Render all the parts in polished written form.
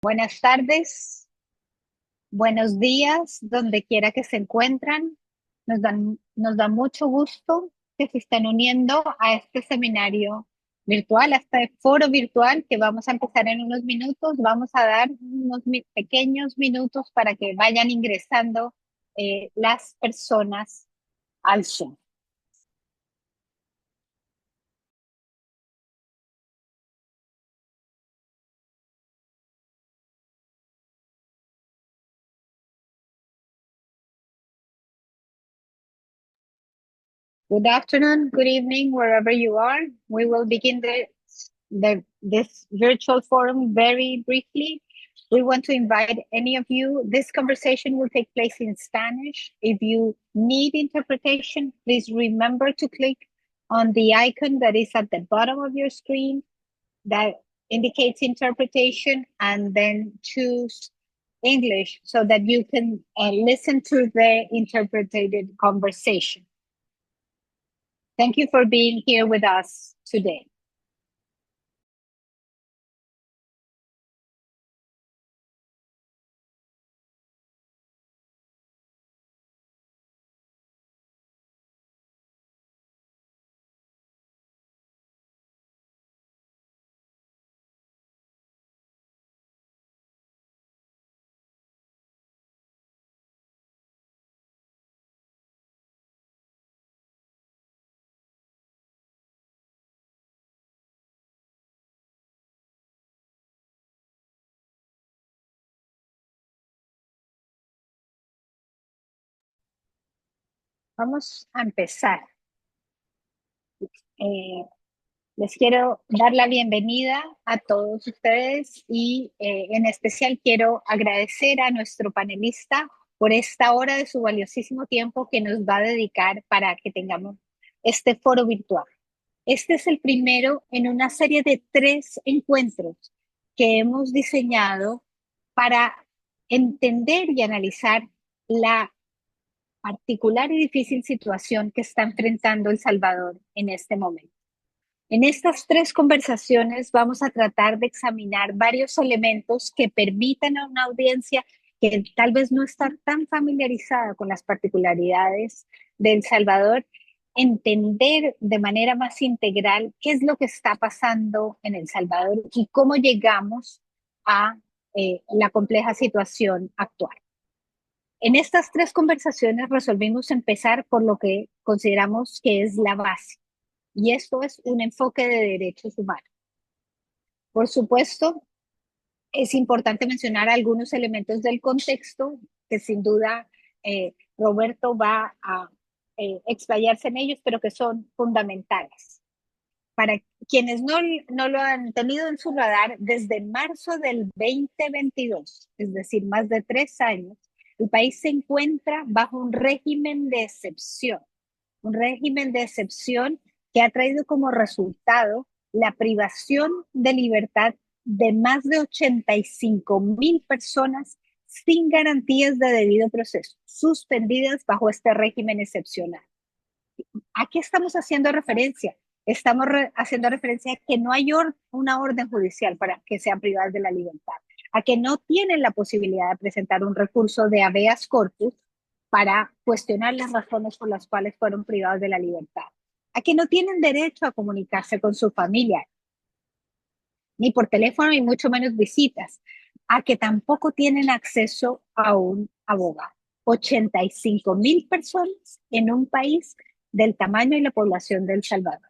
Buenas tardes, buenos días, donde quiera que se encuentran. Nos da mucho gusto que se estén uniendo a este seminario virtual, a este foro virtual que vamos a empezar en unos minutos. Vamos a dar unos pequeños minutos para que vayan ingresando las personas al Zoom. Good afternoon, good evening, wherever you are. We will begin this virtual forum very briefly. We want to invite any of you. This conversation will take place in Spanish. If you need interpretation, please remember to click on the icon that is at the bottom of your screen that indicates interpretation and then choose English so that you can listen to the interpreted conversation. Thank you for being here with us today. Vamos a empezar. Eh, Les quiero dar la bienvenida a todos ustedes y en especial quiero agradecer a nuestro panelista por esta hora de su valiosísimo tiempo que nos va a dedicar para que tengamos este foro virtual. Este es el primero en una serie de 3 encuentros que hemos diseñado para entender y analizar la particular y difícil situación que está enfrentando El Salvador en este momento. En estas 3 conversaciones vamos a tratar de examinar varios elementos que permitan a una audiencia que tal vez no está tan familiarizada con las particularidades de El Salvador, entender de manera más integral qué es lo que está pasando en El Salvador y cómo llegamos a la compleja situación actual. En estas 3 conversaciones resolvimos empezar por lo que consideramos que es la base, y esto es un enfoque de derechos humanos. Por supuesto, es importante mencionar algunos elementos del contexto que sin duda Roberto va a explayarse en ellos, pero que son fundamentales. Para quienes no lo han tenido en su radar, desde marzo del 2022, es decir, más de 3 años, el país se encuentra bajo un régimen de excepción que ha traído como resultado la privación de libertad de más de 85,000 personas sin garantías de debido proceso, suspendidas bajo este régimen excepcional. ¿A qué estamos haciendo referencia? Estamos haciendo referencia a que no hay una orden judicial para que sean privadas de la libertad, a que no tienen la posibilidad de presentar un recurso de habeas corpus para cuestionar las razones por las cuales fueron privados de la libertad, a que no tienen derecho a comunicarse con su familia, ni por teléfono, ni mucho menos visitas, a que tampoco tienen acceso a un abogado. 85,000 personas en un país del tamaño y la población de El Salvador.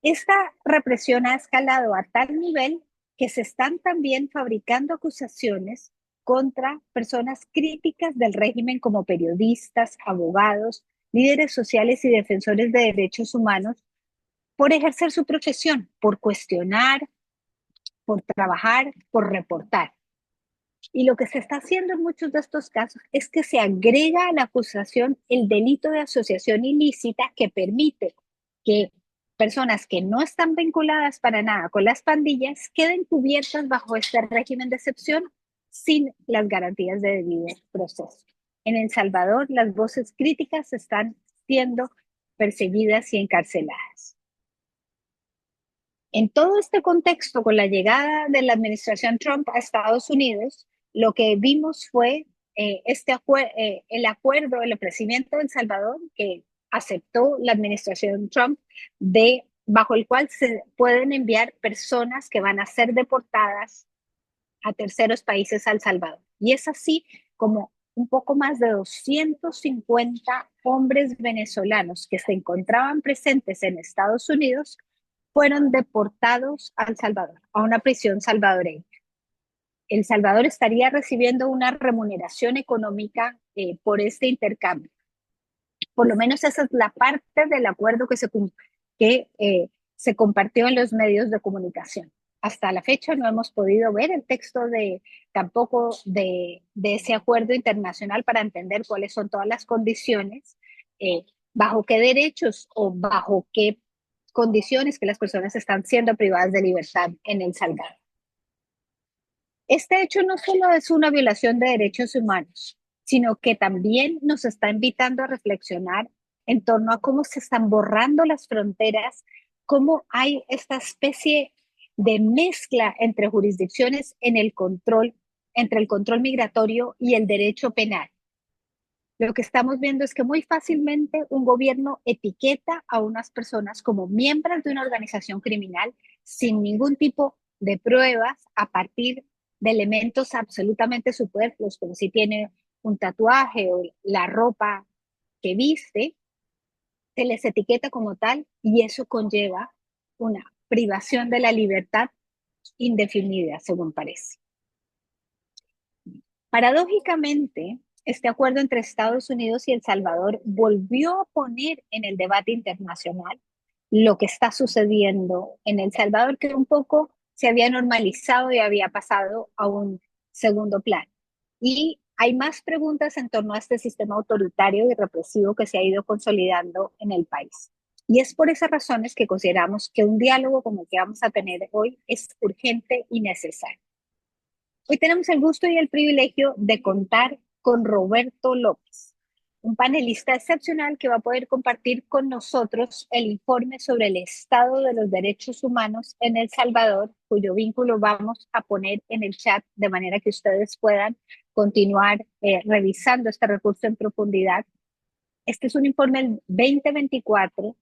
Esta represión ha escalado a tal nivel que se están también fabricando acusaciones contra personas críticas del régimen como periodistas, abogados, líderes sociales y defensores de derechos humanos por ejercer su profesión, por cuestionar, por trabajar, por reportar. Y lo que se está haciendo en muchos de estos casos es que se agrega a la acusación el delito de asociación ilícita que permite que personas que no están vinculadas para nada con las pandillas queden cubiertas bajo este régimen de excepción sin las garantías de debido proceso. En El Salvador, las voces críticas están siendo perseguidas y encarceladas. En todo este contexto, con la llegada de la administración Trump a Estados Unidos, lo que vimos fue el acuerdo, el ofrecimiento de El Salvador que aceptó la administración Trump, bajo el cual se pueden enviar personas que van a ser deportadas a terceros países a El Salvador. Y es así como un poco más de 250 hombres venezolanos que se encontraban presentes en Estados Unidos fueron deportados a El Salvador, a una prisión salvadoreña. El Salvador estaría recibiendo una remuneración económica por este intercambio. Por lo menos esa es la parte del acuerdo que se compartió en los medios de comunicación. Hasta la fecha no hemos podido ver el texto tampoco de ese acuerdo internacional para entender cuáles son todas las condiciones, bajo qué derechos o bajo qué condiciones que las personas están siendo privadas de libertad en El Salvador. Este hecho no solo es una violación de derechos humanos, sino que también nos está invitando a reflexionar en torno a cómo se están borrando las fronteras, cómo hay esta especie de mezcla entre jurisdicciones entre el control migratorio y el derecho penal. Lo que estamos viendo es que muy fácilmente un gobierno etiqueta a unas personas como miembros de una organización criminal sin ningún tipo de pruebas a partir de elementos absolutamente superfluos, como si tiene un tatuaje o la ropa que viste, se les etiqueta como tal y eso conlleva una privación de la libertad indefinida, según parece. Paradójicamente, este acuerdo entre Estados Unidos y El Salvador volvió a poner en el debate internacional lo que está sucediendo en El Salvador, que un poco se había normalizado y había pasado a un segundo plano. Y hay más preguntas en torno a este sistema autoritario y represivo que se ha ido consolidando en el país. Y es por esas razones que consideramos que un diálogo como el que vamos a tener hoy es urgente y necesario. Hoy tenemos el gusto y el privilegio de contar con Roberto López, un panelista excepcional que va a poder compartir con nosotros el informe sobre el estado de los derechos humanos en El Salvador, cuyo vínculo vamos a poner en el chat de manera que ustedes puedan continuar revisando este recurso en profundidad. Este es un informe del 2024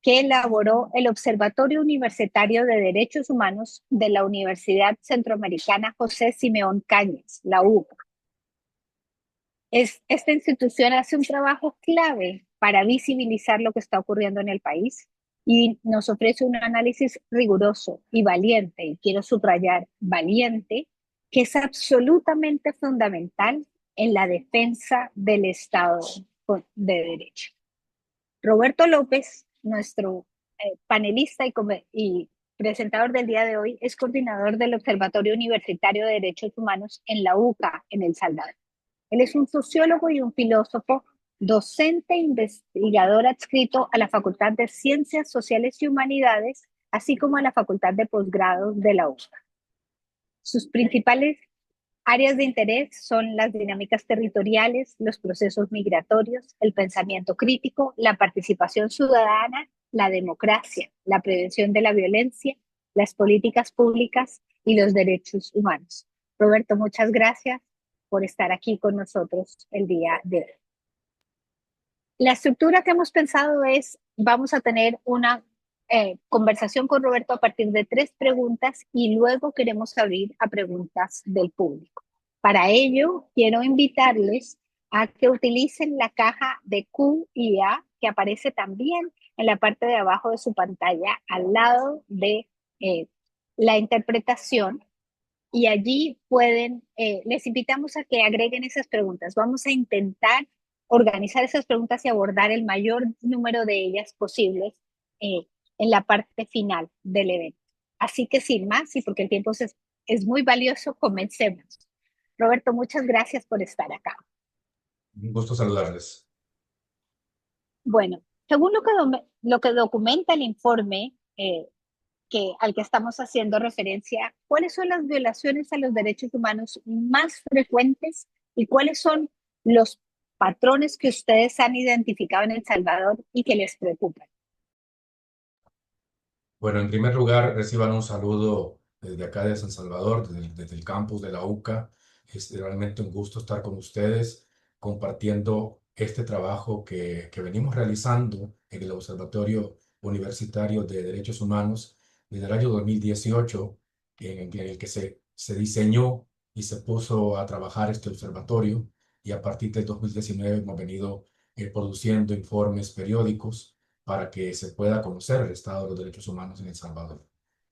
que elaboró el Observatorio Universitario de Derechos Humanos de la Universidad Centroamericana José Simeón Cañas, la UCA. Esta institución hace un trabajo clave para visibilizar lo que está ocurriendo en el país y nos ofrece un análisis riguroso y valiente, y quiero subrayar valiente, que es absolutamente fundamental en la defensa del Estado de Derecho. Roberto López, nuestro panelista y presentador del día de hoy, es coordinador del Observatorio Universitario de Derechos Humanos en la UCA, en El Salvador. Él es un sociólogo y un filósofo, docente e investigador adscrito a la Facultad de Ciencias Sociales y Humanidades, así como a la Facultad de Posgrados de la UCA. Sus principales áreas de interés son las dinámicas territoriales, los procesos migratorios, el pensamiento crítico, la participación ciudadana, la democracia, la prevención de la violencia, las políticas públicas y los derechos humanos. Roberto, muchas gracias por estar aquí con nosotros el día de hoy. La estructura que hemos pensado es, vamos a tener una conversación con Roberto a partir de 3 preguntas y luego queremos abrir a preguntas del público. Para ello, quiero invitarles a que utilicen la caja de Q y A que aparece también en la parte de abajo de su pantalla al lado de la interpretación y allí les invitamos a que agreguen esas preguntas. Vamos a intentar organizar esas preguntas y abordar el mayor número de ellas posibles eh, en la parte final del evento. Así que sin más, y porque el tiempo es muy valioso, comencemos. Roberto, muchas gracias por estar acá. Un gusto saludarles. Bueno, según lo que documenta el informe al que estamos haciendo referencia, ¿cuáles son las violaciones a los derechos humanos más frecuentes y cuáles son los patrones que ustedes han identificado en El Salvador y que les preocupan? Bueno, en primer lugar, reciban un saludo desde acá de San Salvador, desde el campus de la UCA. Es realmente un gusto estar con ustedes compartiendo este trabajo que venimos realizando en el Observatorio Universitario de Derechos Humanos desde el año 2018, en el que se diseñó y se puso a trabajar este observatorio, y a partir del 2019 hemos venido produciendo informes periódicos para que se pueda conocer el estado de los derechos humanos en El Salvador.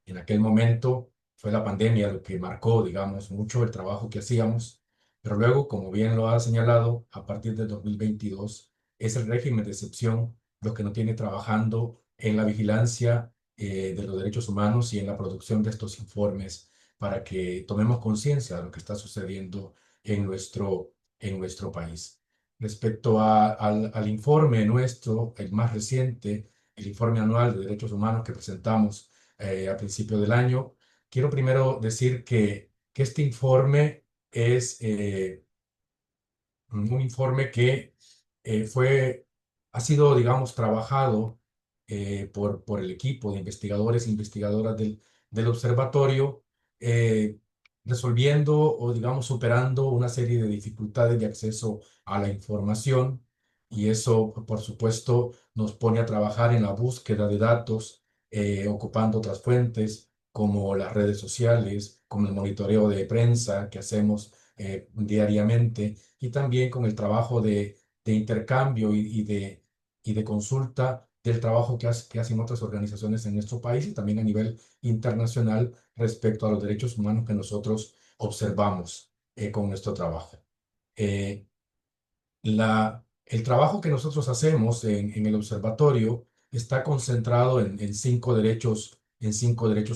En aquel momento fue la pandemia lo que marcó, digamos, mucho el trabajo que hacíamos, pero luego, como bien lo ha señalado, a partir del 2022 es el régimen de excepción lo que nos tiene trabajando en la vigilancia de los derechos humanos y en la producción de estos informes para que tomemos conciencia de lo que está sucediendo en nuestro país. Respecto al informe nuestro, el más reciente, el informe anual de derechos humanos que presentamos a principio del año, quiero primero decir que este informe es un informe que ha sido, digamos, trabajado por el equipo de investigadores e investigadoras del observatorio, eh, resolviendo o, digamos, superando una serie de dificultades de acceso a la información. Y eso, por supuesto, nos pone a trabajar en la búsqueda de datos, ocupando otras fuentes como las redes sociales, como el monitoreo de prensa que hacemos diariamente, y también con el trabajo de intercambio y de consulta del trabajo que hacen otras organizaciones en nuestro país y también a nivel internacional respecto a los derechos humanos que nosotros observamos con nuestro trabajo. Eh, el trabajo que nosotros hacemos en el observatorio está concentrado en cinco derechos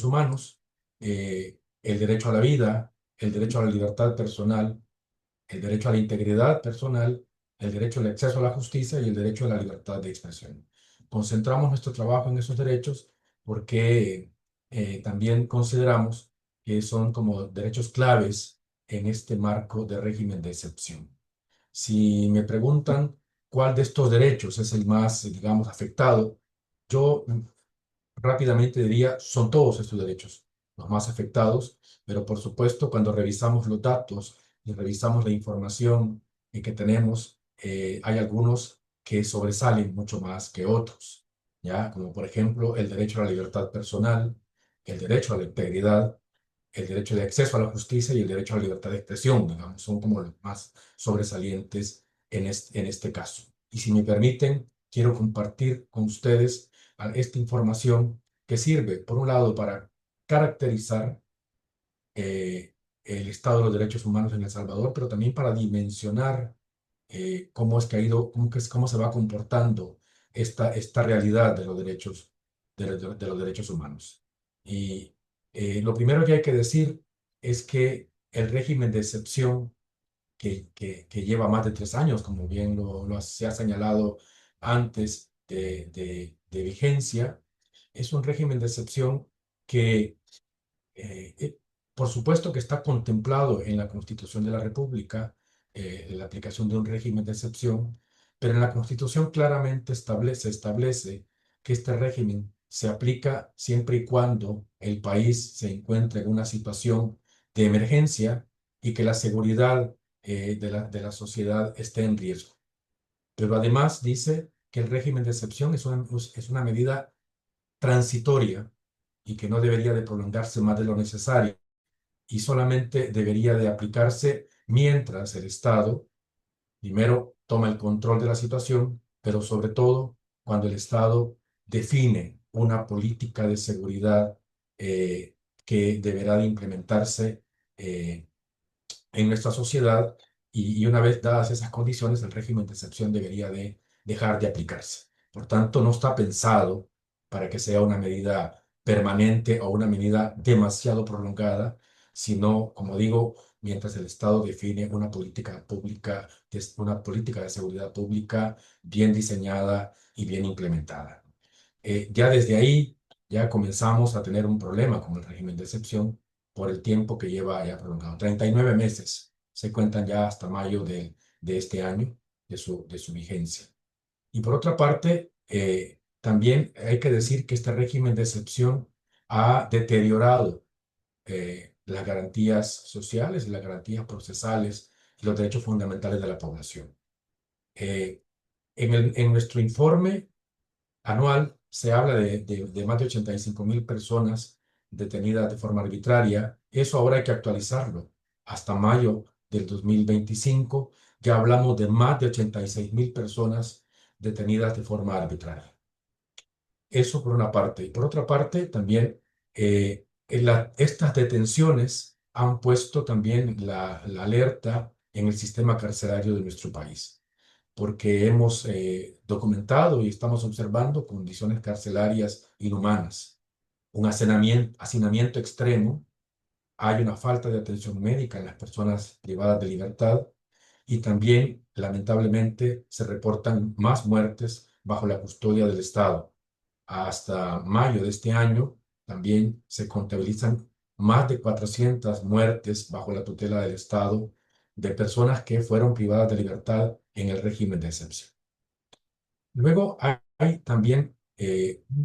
humanos: el derecho a la vida, el derecho a la libertad personal, el derecho a la integridad personal, el derecho al acceso a la justicia y el derecho a la libertad de expresión. Concentramos nuestro trabajo en esos derechos porque también consideramos que son como derechos claves en este marco de régimen de excepción. Si me preguntan cuál de estos derechos es el más, digamos, afectado, yo rápidamente diría, son todos estos derechos los más afectados, pero por supuesto cuando revisamos los datos y revisamos la información que tenemos, hay algunos que sobresalen mucho más que otros, ¿ya? Como por ejemplo el derecho a la libertad personal, el derecho a la integridad, el derecho de acceso a la justicia y el derecho a la libertad de expresión, digamos, son como los más sobresalientes en este caso. Y si me permiten, quiero compartir con ustedes esta información que sirve, por un lado, para caracterizar el estado de los derechos humanos en El Salvador, pero también para dimensionar cómo es que ha ido, cómo se va comportando esta realidad de los derechos, de los derechos humanos. Y lo primero que hay que decir es que el régimen de excepción que lleva más de 3 años, como bien se ha señalado antes de vigencia, es un régimen de excepción que eh, eh, por supuesto que está contemplado en la Constitución de la República, la aplicación de un régimen de excepción, pero en la Constitución claramente establece que este régimen se aplica siempre y cuando el país se encuentre en una situación de emergencia y que la seguridad de la sociedad esté en riesgo. Pero además dice que el régimen de excepción es una medida transitoria y que no debería de prolongarse más de lo necesario y solamente debería de aplicarse mientras el Estado primero toma el control de la situación, pero sobre todo cuando el Estado define una política de seguridad que deberá de implementarse eh, en nuestra sociedad, y una vez dadas esas condiciones, el régimen de excepción debería de dejar de aplicarse. Por tanto, no está pensado para que sea una medida permanente o una medida demasiado prolongada, sino, como digo, mientras el Estado define una política pública, una política de seguridad pública bien diseñada y bien implementada. Ya desde ahí ya comenzamos a tener un problema con el régimen de excepción por el tiempo que lleva ya prolongado. 39 meses se cuentan ya hasta mayo de este año de su vigencia. Y por otra parte, también hay que decir que este régimen de excepción ha deteriorado las garantías sociales y las garantías procesales y los derechos fundamentales de la población. Eh, en nuestro informe anual se habla de más de 85.000 personas detenidas de forma arbitraria. Eso ahora hay que actualizarlo. Hasta mayo del 2025 ya hablamos de más de 86.000 personas detenidas de forma arbitraria. Eso por una parte. Y por otra parte, también estas detenciones han puesto también la alerta en el sistema carcelario de nuestro país, porque hemos documentado y estamos observando condiciones carcelarias inhumanas, un hacinamiento extremo, hay una falta de atención médica en las personas privadas de libertad y también, lamentablemente, se reportan más muertes bajo la custodia del Estado. Hasta mayo de este año también se contabilizan más de 400 muertes bajo la tutela del Estado de personas que fueron privadas de libertad en el régimen de excepción. Luego hay también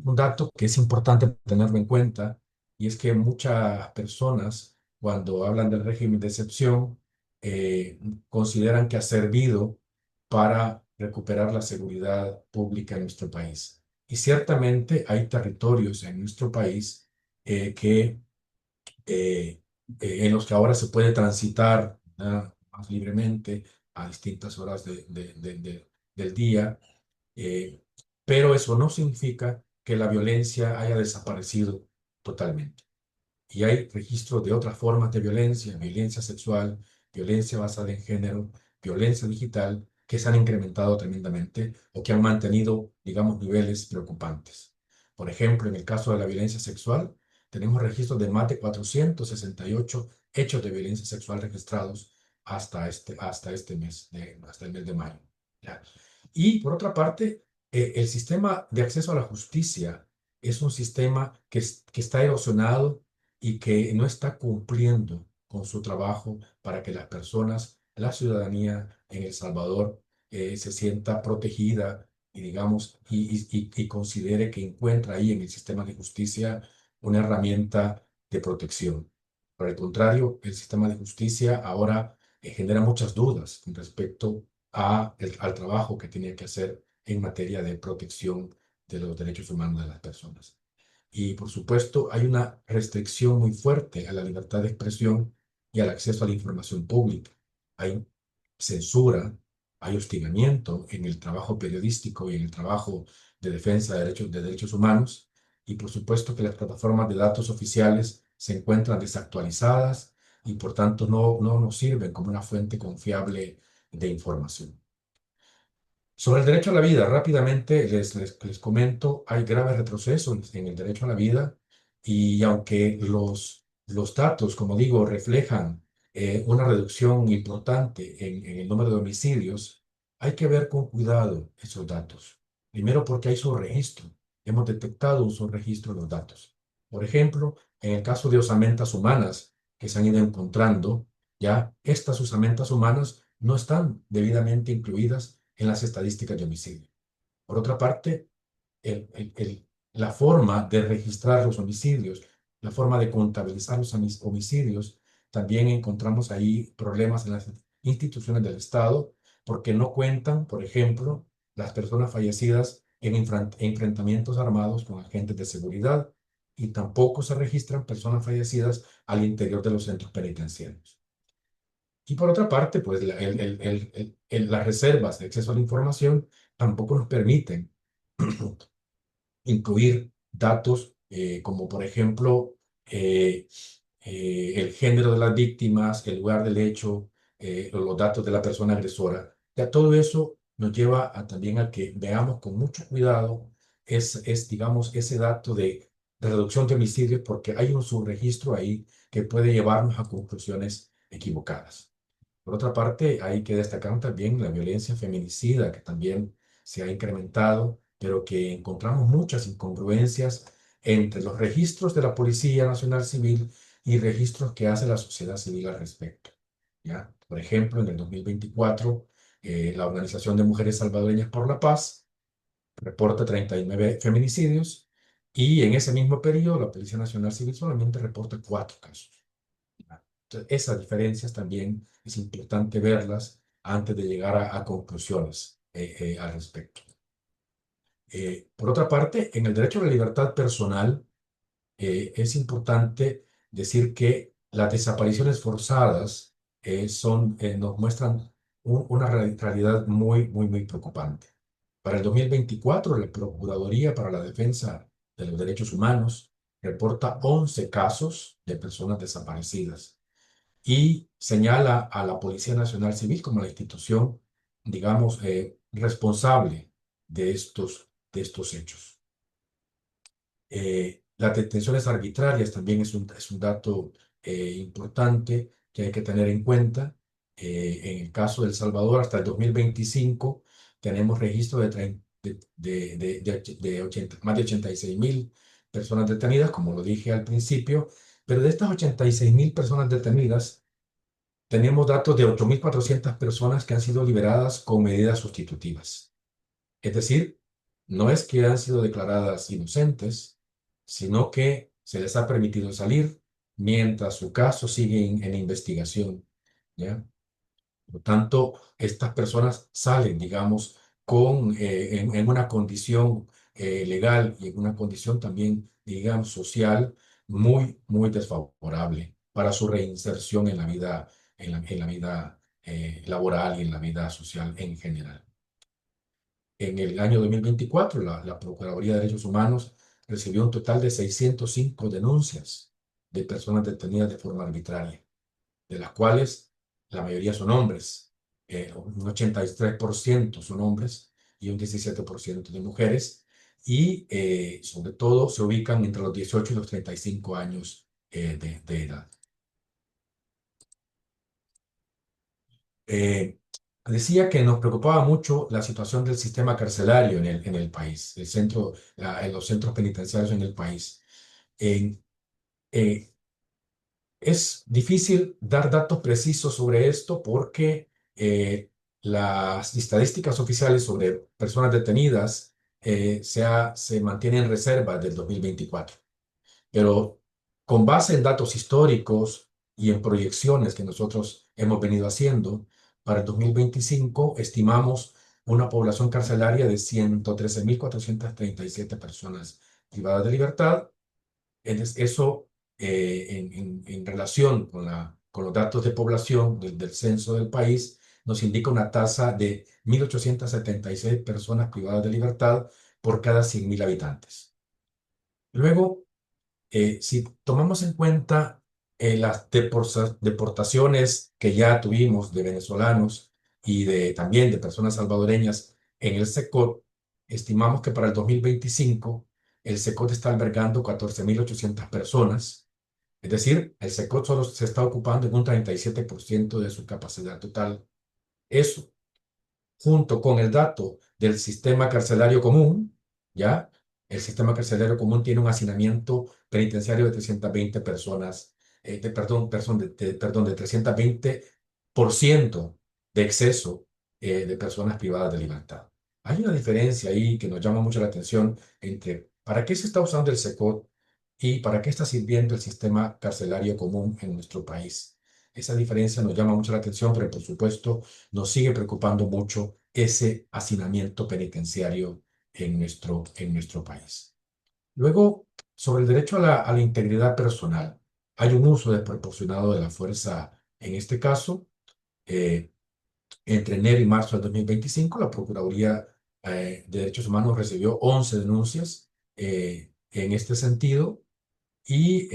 un dato que es importante tenerlo en cuenta, y es que muchas personas, cuando hablan del régimen de excepción, consideran que ha servido para recuperar la seguridad pública en nuestro país. Y ciertamente hay territorios en nuestro país que en los que ahora se puede transitar, ¿verdad?, más libremente a distintas horas del día, eh, pero eso no significa que la violencia haya desaparecido totalmente. Y hay registros de otras formas de violencia, violencia sexual, violencia basada en género, violencia digital, que se han incrementado tremendamente o que han mantenido, digamos, niveles preocupantes. Por ejemplo, en el caso de la violencia sexual, tenemos registros de más de 468 hechos de violencia sexual registrados hasta este mes, hasta el mes de mayo. ¿Ya? Y por otra parte, el sistema de acceso a la justicia es un sistema que está erosionado y que no está cumpliendo con su trabajo para que las personas, la ciudadanía en El Salvador, se sienta protegida y, digamos, y considere que encuentra ahí en el sistema de justicia una herramienta de protección. Por el contrario, el sistema de justicia ahora genera muchas dudas con respecto al trabajo que tiene que hacer en materia de protección de los derechos humanos de las personas. Y por supuesto, hay una restricción muy fuerte a la libertad de expresión y al acceso a la información pública. Hay censura, hay hostigamiento en el trabajo periodístico y en el trabajo de defensa de derechos humanos. Y por supuesto que las plataformas de datos oficiales se encuentran desactualizadas y por tanto no nos sirven como una fuente confiable de información. Sobre el derecho a la vida, rápidamente les comento, hay graves retrocesos en el derecho a la vida y aunque los datos, como digo, reflejan una reducción importante en el número de homicidios, hay que ver con cuidado esos datos. Primero porque hay subregistro. Hemos detectado un subregistro de los datos. Por ejemplo, en el caso de osamentas humanas que se han ido encontrando, ya estas osamentas humanas no están debidamente incluidas en las estadísticas de homicidio. Por otra parte, la forma de registrar los homicidios, la forma de contabilizar los homicidios, también encontramos ahí problemas en las instituciones del Estado, porque no cuentan, por ejemplo, las personas fallecidas en enfrentamientos armados con agentes de seguridad y tampoco se registran personas fallecidas al interior de los centros penitenciarios. Y por otra parte, pues las reservas de acceso a la información tampoco nos permiten incluir datos como por ejemplo el género de las víctimas, el lugar del hecho, o los datos de la persona agresora. Ya todo eso nos lleva también a que veamos con mucho cuidado digamos, ese dato de reducción de homicidios porque hay un subregistro ahí que puede llevarnos a conclusiones equivocadas. Por otra parte, hay que destacar también la violencia feminicida, que también se ha incrementado, pero que encontramos muchas incongruencias entre los registros de la Policía Nacional Civil y registros que hace la sociedad civil al respecto. ¿Ya? Por ejemplo, en el 2024, la Organización de Mujeres Salvadoreñas por la Paz reporta 39 feminicidios y en ese mismo periodo la Policía Nacional Civil solamente reporta 4 casos. Entonces, esas diferencias también es importante verlas antes de llegar a conclusiones al respecto. Por otra parte, en el derecho a la libertad personal, es importante decir que las desapariciones forzadas nos muestran una realidad muy, muy, muy preocupante. Para el 2024, la Procuraduría para la Defensa de los Derechos Humanos reporta 11 casos de personas desaparecidas y señala a la Policía Nacional Civil como la institución, digamos, responsable de estos hechos. Las detenciones arbitrarias también es un dato importante que hay que tener en cuenta. En el caso de El Salvador, hasta el 2025, tenemos registro de más de 86.000 personas detenidas, como lo dije al principio, pero de estas 86.000 personas detenidas, tenemos datos de 8.400 personas que han sido liberadas con medidas sustitutivas. Es decir, no es que han sido declaradas inocentes, sino que se les ha permitido salir mientras su caso sigue en investigación, ¿ya? Por lo tanto, estas personas salen, digamos, en una condición legal y en una condición también, digamos, social muy, muy desfavorable para su reinserción en la vida, en la vida laboral y en la vida social en general. En el año 2024, la Procuraduría de Derechos Humanos recibió un total de 605 denuncias de personas detenidas de forma arbitraria, de las cuales la mayoría son hombres, un 83% son hombres y un 17% de mujeres, y sobre todo se ubican entre los 18 y los 35 años de edad. Eh, Decía que nos preocupaba mucho la situación del sistema carcelario en el país, en los centros penitenciarios en el país. En- eh, es difícil dar datos precisos sobre esto porque las estadísticas oficiales sobre personas detenidas se mantienen en reserva del 2024. Pero con base en datos históricos y en proyecciones que nosotros hemos venido haciendo, para el 2025 estimamos una población carcelaria de 113.437 personas privadas de libertad. Eso, en relación con los datos de población del censo del país, nos indica una tasa de 1.876 personas privadas de libertad por cada 100.000 habitantes. Luego, si tomamos en cuenta las deportaciones que ya tuvimos de venezolanos y también de personas salvadoreñas en el SECOT, estimamos que para el 2025 el SECOT está albergando 14.800 personas. Es decir, el SECOT solo se está ocupando en un 37% de su capacidad total. Eso, junto con el dato del sistema carcelario común, ¿ya? El sistema carcelario común tiene un hacinamiento penitenciario de 320 personas, de 320% de exceso de personas privadas de libertad. Hay una diferencia ahí que nos llama mucho la atención entre para qué se está usando el SECOT y para qué está sirviendo el sistema carcelario común en nuestro país. Esa diferencia nos llama mucho la atención, pero por supuesto nos sigue preocupando mucho ese hacinamiento penitenciario en nuestro país. Luego, sobre el derecho a la integridad personal, hay un uso desproporcionado de la fuerza en este caso. eh, Entre enero y marzo del 2025, la Procuraduría de Derechos Humanos recibió 11 denuncias en este sentido y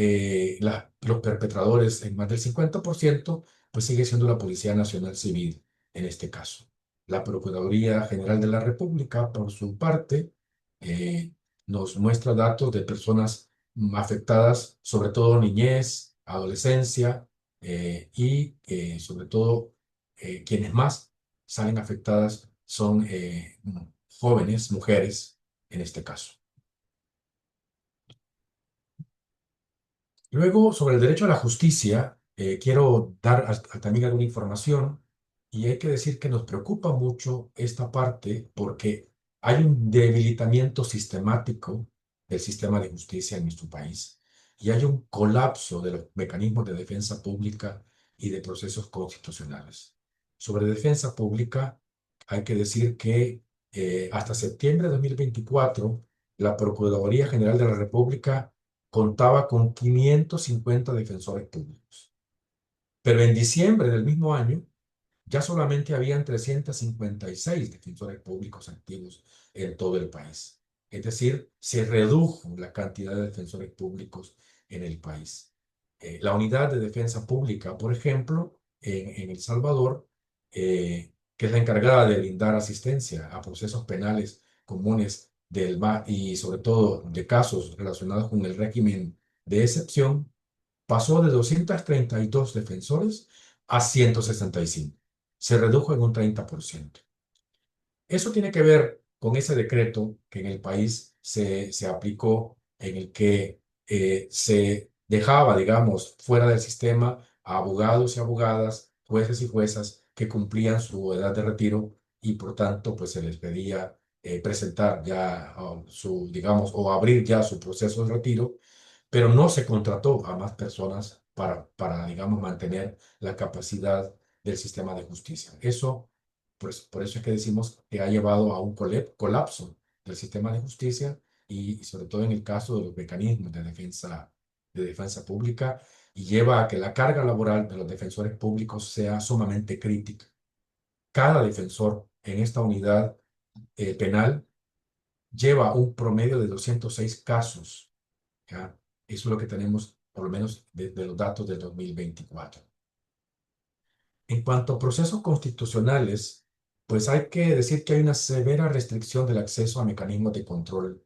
los perpetradores en más del 50%, pues sigue siendo la Policía Nacional Civil en este caso. La Procuraduría General de la República, por su parte, eh, nos muestra datos de personas afectadas, sobre todo niñez, adolescencia, y sobre todo quienes más salen afectadas son jóvenes, mujeres, en este caso. Luego, sobre el derecho a la justicia, quiero dar también alguna información y hay que decir que nos preocupa mucho esta parte porque Hay un debilitamiento sistemático del sistema de justicia en nuestro país y hay un colapso de los mecanismos de defensa pública y de procesos constitucionales. Sobre defensa pública, hay que decir que hasta septiembre de 2024, la Procuraduría General de la República contaba con 550 defensores públicos. Pero en diciembre del mismo año, ya solamente habían 356 defensores públicos activos en todo el país. Es decir, se redujo la cantidad de defensores públicos en el país. La unidad de defensa pública, por ejemplo, en El Salvador, que es la encargada de brindar asistencia a procesos penales comunes y sobre todo de casos relacionados con el régimen de excepción, pasó de 232 defensores a 165. Se redujo en un 30%. Eso tiene que ver con ese decreto que en el país se aplicó, en el que se dejaba, digamos, fuera del sistema a abogados y abogadas, jueces y juezas que cumplían su edad de retiro y por tanto, pues se les pedía presentar ya digamos, o abrir ya su proceso de retiro, pero no se contrató a más personas digamos, mantener la capacidad del sistema de justicia. Eso, pues, por eso es que decimos que ha llevado a un colapso del sistema de justicia y sobre todo en el caso de los mecanismos de defensa pública, y lleva a que la carga laboral de los defensores públicos sea sumamente crítica. Cada defensor en esta unidad penal lleva un promedio de 206 casos. ¿Ya? Eso es lo que tenemos, por lo menos, de los datos del 2024. En cuanto a procesos constitucionales, pues hay que decir que hay una severa restricción del acceso a mecanismos de control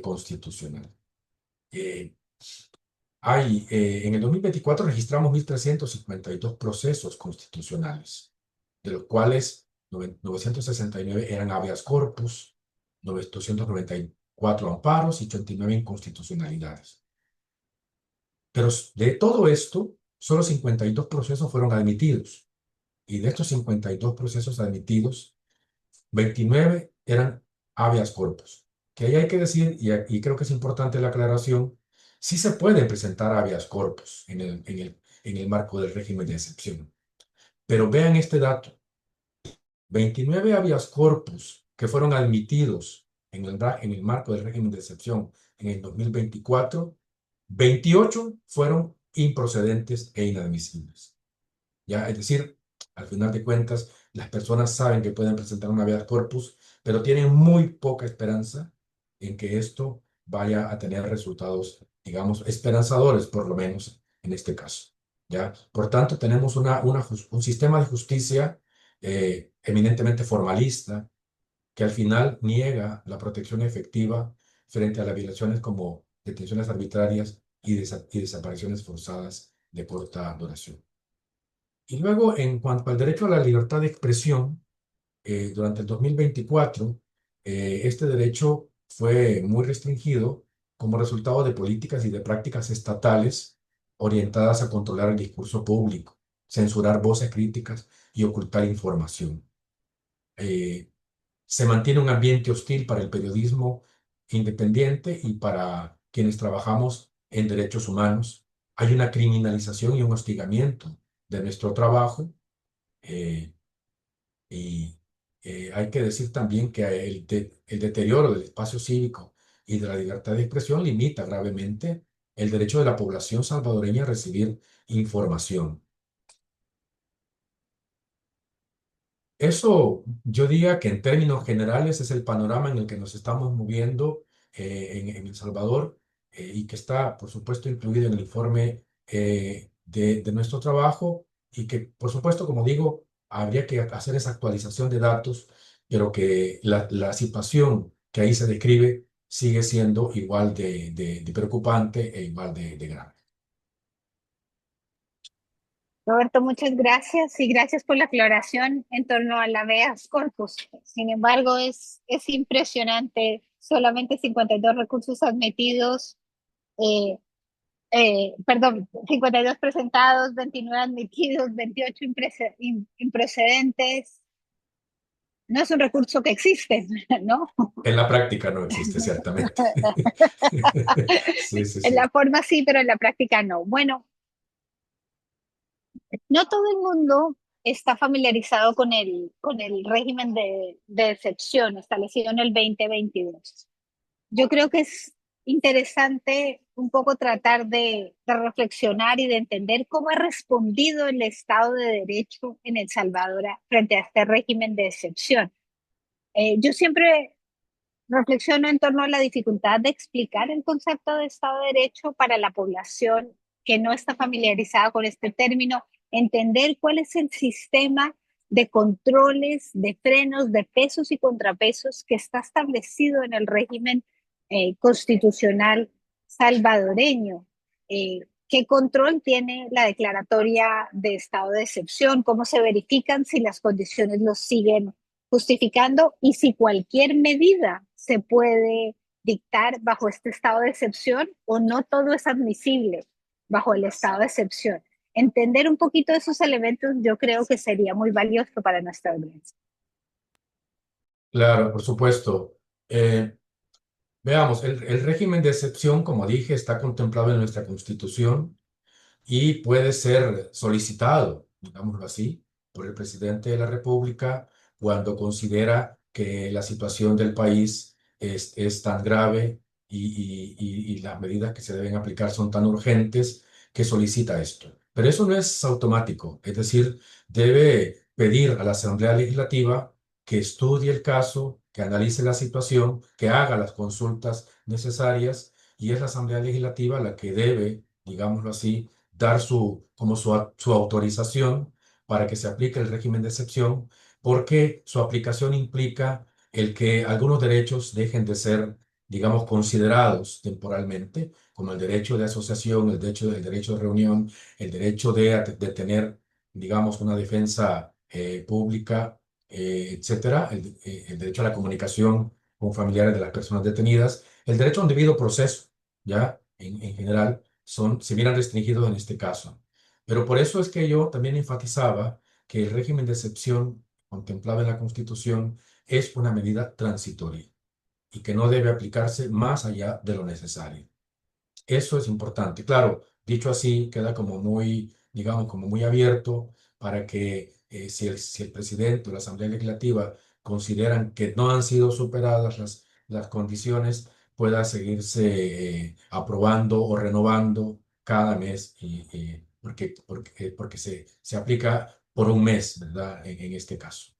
constitucional. Eh, en el 2024 registramos 1.352 procesos constitucionales, de los cuales 969 eran habeas corpus, 294 amparos y 89 inconstitucionalidades. Pero de todo esto, solo 52 procesos fueron admitidos. Y de estos 52 procesos admitidos, 29 eran habeas corpus. Que ahí hay que decir, y creo que es importante la aclaración, sí se pueden presentar habeas corpus en el marco del régimen de excepción. Pero vean este dato: 29 habeas corpus que fueron admitidos en el marco del régimen de excepción en el 2024, 28 fueron improcedentes e inadmisibles. ¿Ya? Es decir, al final de cuentas, las personas saben que pueden presentar una habeas corpus, pero tienen muy poca esperanza en que esto vaya a tener resultados, digamos, esperanzadores, por lo menos en este caso. ¿Ya? Por tanto, tenemos un sistema de justicia eminentemente formalista que al final niega la protección efectiva frente a las violaciones como detenciones arbitrarias y desapariciones forzadas de corta duración. Y luego, en cuanto al derecho a la libertad de expresión, durante el 2024, este derecho fue muy restringido como resultado de políticas y de prácticas estatales orientadas a controlar el discurso público, censurar voces críticas y ocultar información. Eh, Se mantiene un ambiente hostil para el periodismo independiente y para quienes trabajamos en derechos humanos. Hay una criminalización y un hostigamiento de nuestro trabajo. eh, y hay que decir también que el deterioro del espacio cívico y de la libertad de expresión limita gravemente el derecho de la población salvadoreña a recibir información. Eso yo diría que en términos generales es el panorama en el que nos estamos moviendo en El Salvador, y que está, por supuesto, incluido en el informe de nuestro trabajo, y que, por supuesto, como digo, habría que hacer esa actualización de datos, pero que la situación que ahí se describe sigue siendo igual de preocupante e igual de grave. Roberto, muchas gracias y gracias por la aclaración en torno a la habeas corpus. Sin embargo, es impresionante, solamente 52 recursos admitidos, eh, perdón, 52 presentados, 29 admitidos, 28 improcedentes. no es un recurso que existe, ¿no? En la práctica no existe, ciertamente. Sí, sí, En la sí. forma sí, pero en la práctica no. Bueno, no todo el mundo está familiarizado con el régimen de excepción establecido en el 2022. Yo creo que es interesante un poco tratar de reflexionar y de entender cómo ha respondido el Estado de Derecho en El Salvador frente a este régimen de excepción. Yo siempre reflexiono en torno a la dificultad de explicar el concepto de Estado de Derecho para la población que no está familiarizada con este término, entender cuál es el sistema de controles, de frenos, de pesos y contrapesos que está establecido en el régimen constitucional salvadoreño. ¿Qué control tiene la declaratoria de estado de excepción? ¿Cómo se verifican si las condiciones lo siguen justificando y si cualquier medida se puede dictar bajo este estado de excepción o no todo es admisible bajo el estado de excepción? Entender un poquito de esos elementos yo creo que sería muy valioso para nuestra audiencia. Claro, por supuesto. Eh, Veamos, el régimen de excepción, como dije, está contemplado en nuestra Constitución y puede ser solicitado, digámoslo así, por el presidente de la República cuando considera que la situación del país es tan grave y las medidas que se deben aplicar son tan urgentes que solicita esto. Pero eso no es automático, es decir, debe pedir a la Asamblea Legislativa que estudie el caso, que analice la situación, que haga las consultas necesarias y es la Asamblea Legislativa la que debe, digámoslo así, dar su autorización para que se aplique el régimen de excepción, porque su aplicación implica el que algunos derechos dejen de ser, digamos, considerados temporalmente, como el derecho de asociación, el derecho de reunión, el derecho de tener, digamos, una defensa pública, etcétera, el derecho a la comunicación con familiares de las personas detenidas, el derecho a un debido proceso, ya, en general se vieran restringidos en este caso. Pero por eso es que yo también enfatizaba que el régimen de excepción contemplado en la Constitución es una medida transitoria y que no debe aplicarse más allá de lo necesario. Eso es importante. Claro, dicho así, queda como muy, digamos, como muy abierto para que si el presidente o la Asamblea Legislativa consideran que no han sido superadas las condiciones, pueda seguirse aprobando o renovando cada mes, porque se aplica por un mes, ¿verdad? En este caso.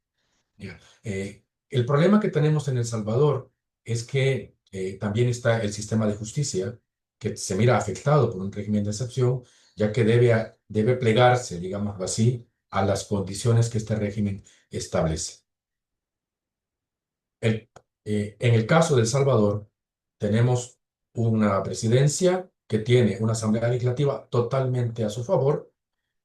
Ya. El problema que tenemos en El Salvador es que también está el sistema de justicia que se mira afectado por un régimen de excepción, ya que debe plegarse, digámoslo así, a las condiciones que este régimen establece. El- en el caso de El Salvador, tenemos una presidencia que tiene una asamblea legislativa totalmente a su favor,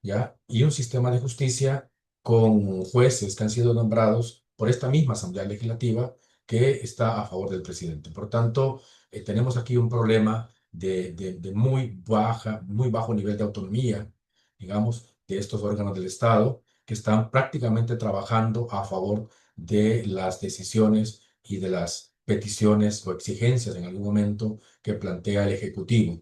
¿ya? Y un sistema de justicia con jueces que han sido nombrados por esta misma Asamblea Legislativa que está a favor del presidente. Por tanto, tenemos aquí un problema de muy bajo nivel de autonomía, digamos, de estos órganos del Estado que están prácticamente trabajando a favor de las decisiones y de las peticiones o exigencias en algún momento que plantea el Ejecutivo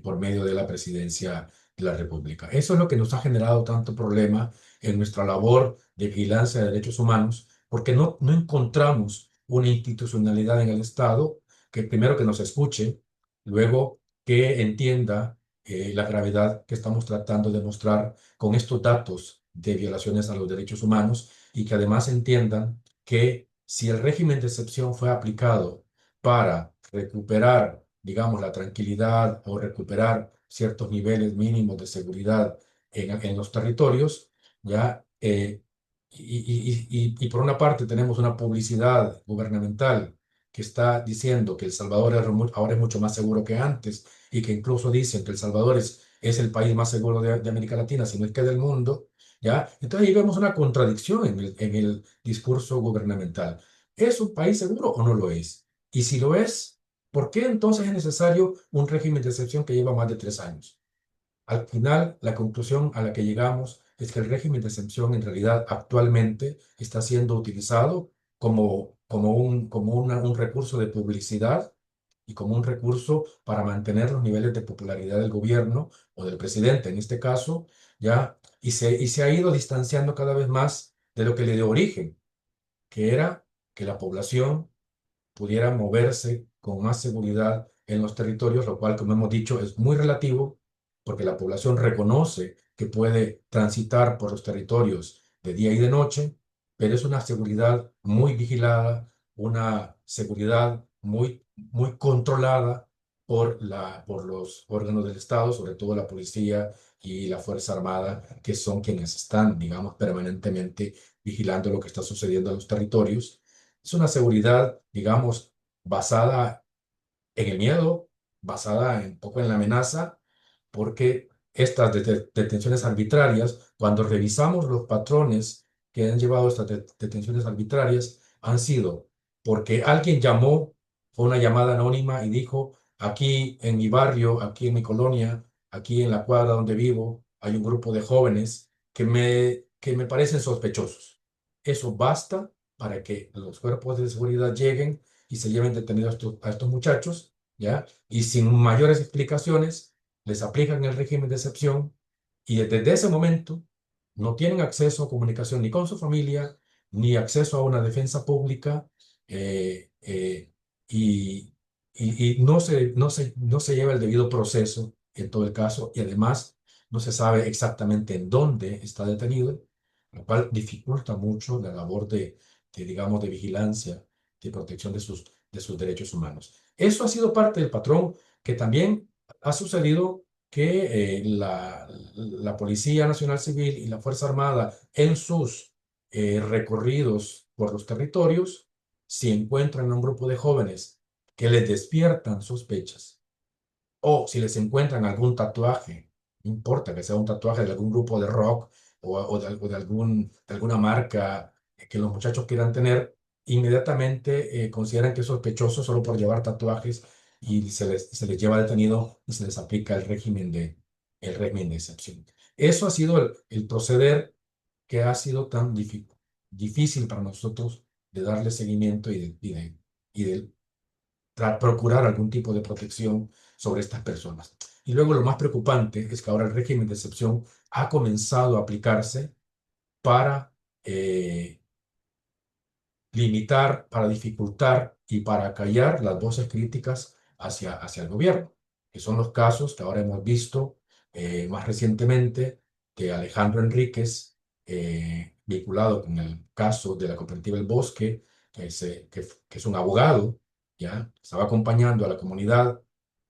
por medio de la presidencia de la República. Eso es lo que nos ha generado tanto problema en nuestra labor de vigilancia de derechos humanos, porque no encontramos una institucionalidad en el Estado que primero que nos escuche, luego que entienda la gravedad que estamos tratando de mostrar con estos datos de violaciones a los derechos humanos y que además entiendan que si el régimen de excepción fue aplicado para recuperar, digamos, la tranquilidad o recuperar ciertos niveles mínimos de seguridad en los territorios, ¿ya? Y por una parte tenemos una publicidad gubernamental que está diciendo que El Salvador ahora es mucho más seguro que antes y que incluso dicen que El Salvador es el país más seguro de América Latina, si no es que del mundo, ¿ya? Entonces ahí vemos una contradicción en el discurso gubernamental. ¿Es un país seguro o no lo es? Y si lo es, ¿por qué entonces es necesario un régimen de excepción que lleva más de 3 años? Al final, la conclusión a la que llegamos es que el régimen de excepción en realidad actualmente está siendo utilizado como un recurso de publicidad y como un recurso para mantener los niveles de popularidad del gobierno o del presidente en este caso, ¿ya? Y se ha ido distanciando cada vez más de lo que le dio origen, que era que la población pudiera moverse con más seguridad en los territorios, lo cual, como hemos dicho, es muy relativo, porque la población reconoce que puede transitar por los territorios de día y de noche, pero es una seguridad muy vigilada, una seguridad muy, muy controlada por los órganos del Estado, sobre todo la policía y la Fuerza Armada, que son quienes están, digamos, permanentemente vigilando lo que está sucediendo en los territorios. Es una seguridad, digamos, basada en el miedo, basada un poco en la amenaza, porque estas detenciones arbitrarias, cuando revisamos los patrones que han llevado a estas detenciones arbitrarias, han sido porque alguien llamó, fue una llamada anónima y dijo, aquí en mi barrio, aquí en mi colonia, aquí en la cuadra donde vivo, hay un grupo de jóvenes que me parecen sospechosos. Eso basta para que los cuerpos de seguridad lleguen y se lleven detenidos a estos muchachos, ¿ya? Y sin mayores explicaciones, les aplican el régimen de excepción y desde ese momento no tienen acceso a comunicación ni con su familia, ni acceso a una defensa pública, eh, eh, y, y no se lleva el debido proceso en todo el caso, y además no se sabe exactamente en dónde está detenido, lo cual dificulta mucho la labor digamos, de vigilancia, de protección de sus derechos humanos. Eso ha sido parte del patrón que también ha sucedido que la Policía Nacional Civil y la Fuerza Armada en sus recorridos por los territorios, si encuentran a un grupo de jóvenes que les despiertan sospechas, o si les encuentran algún tatuaje, no importa que sea un tatuaje de algún grupo de rock o de alguna marca que los muchachos quieran tener, inmediatamente consideran que es sospechoso solo por llevar tatuajes y se les lleva detenido y se les aplica el régimen de excepción. Eso ha sido el proceder que ha sido tan difícil para nosotros de darle seguimiento y de procurar algún tipo de protección sobre estas personas. Y luego lo más preocupante es que ahora el régimen de excepción ha comenzado a aplicarse para eh, limitar, para dificultar y para callar las voces críticas hacia el gobierno, que son los casos que ahora hemos visto más recientemente de Alejandro Enríquez, vinculado con el caso de la cooperativa El Bosque, que es un abogado, ¿ya? Estaba acompañando a la comunidad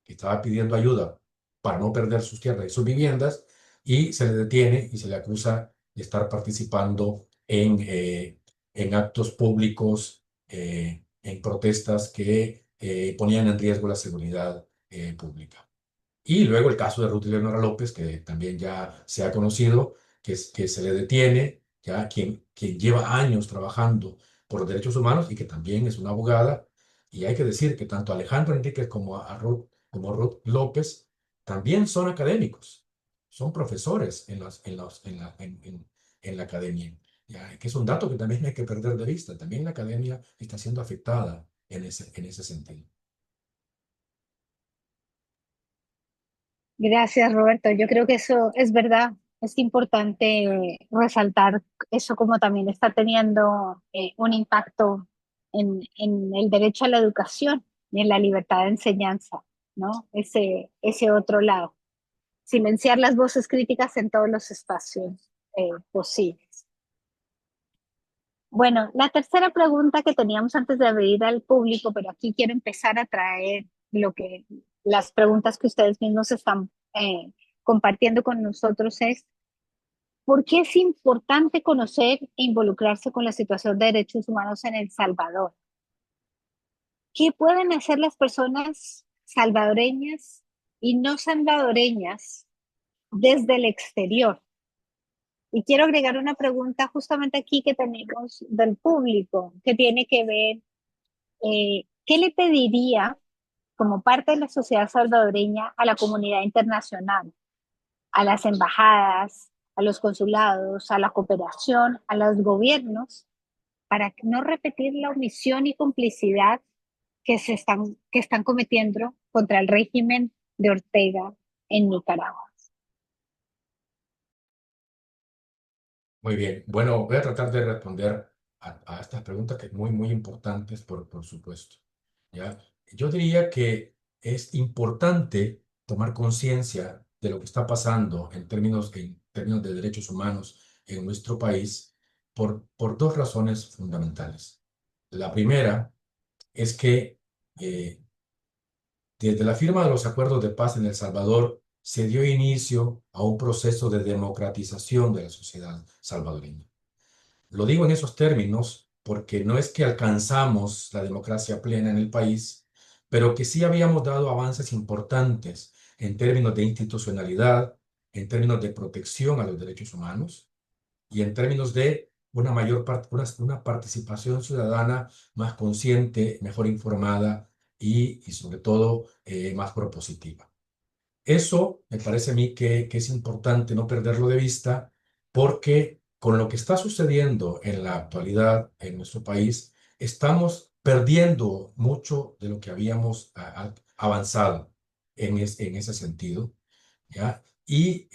que estaba pidiendo ayuda para no perder sus tierras y sus viviendas, y se le detiene y se le acusa de estar participando en actos públicos, en protestas que ponían en riesgo la seguridad pública. Y luego el caso de Ruth Leonora López, que también ya se ha conocido, que se le detiene, ya quien lleva años trabajando por los derechos humanos y que también es una abogada. Y hay que decir que tanto Alejandro Enríquez como Ruth López también son académicos, son profesores en la academia. Ya, que es un dato que también no hay que perder de vista. También la academia está siendo afectada en ese sentido. Gracias, Roberto. Yo creo que eso es verdad. Es importante resaltar eso como también está teniendo un impacto en el derecho a la educación y en la libertad de enseñanza, ¿no? Ese otro lado. Silenciar las voces críticas en todos los espacios posibles. Bueno, la tercera pregunta que teníamos antes de abrir al público, pero aquí quiero empezar a traer las preguntas que ustedes mismos están compartiendo con nosotros es, ¿por qué es importante conocer e involucrarse con la situación de derechos humanos en El Salvador? ¿Qué pueden hacer las personas salvadoreñas y no salvadoreñas desde el exterior? Y quiero agregar una pregunta justamente aquí que tenemos del público, que tiene que ver, ¿qué le pediría como parte de la sociedad salvadoreña a la comunidad internacional, a las embajadas, a los consulados, a la cooperación, a los gobiernos, para no repetir la omisión y complicidad que están cometiendo contra el régimen de Ortega en Nicaragua. Muy bien. Bueno, voy a tratar de responder a estas preguntas que son muy, muy importantes, por supuesto. ¿Ya? Yo diría que es importante tomar conciencia de lo que está pasando en términos de derechos humanos en nuestro país por dos razones fundamentales. La primera es que eh, desde la firma de los acuerdos de paz en El Salvador se dio inicio a un proceso de democratización de la sociedad salvadoreña. Lo digo en esos términos porque no es que alcanzamos la democracia plena en el país, pero que sí habíamos dado avances importantes en términos de institucionalidad, en términos de protección a los derechos humanos y en términos de una participación ciudadana más consciente, mejor informada y sobre todo más propositiva. Eso me parece a mí que es importante no perderlo de vista porque con lo que está sucediendo en la actualidad en nuestro país, estamos perdiendo mucho de lo que habíamos avanzado en ese sentido, ¿ya? Y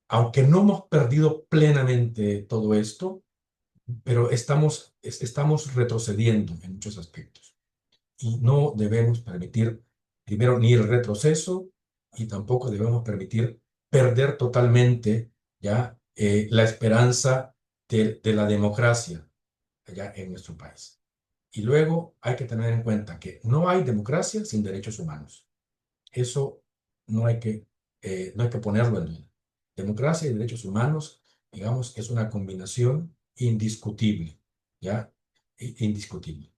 aunque no hemos perdido plenamente todo esto, pero estamos retrocediendo en muchos aspectos y no debemos permitir, primero, ni el retroceso y tampoco debemos permitir perder totalmente ya la esperanza de la democracia allá en nuestro país. Y luego hay que tener en cuenta que no hay democracia sin derechos humanos. Eso no hay no hay que ponerlo en duda. Democracia y derechos humanos, digamos, es una combinación indiscutible, ¿ya? Indiscutible.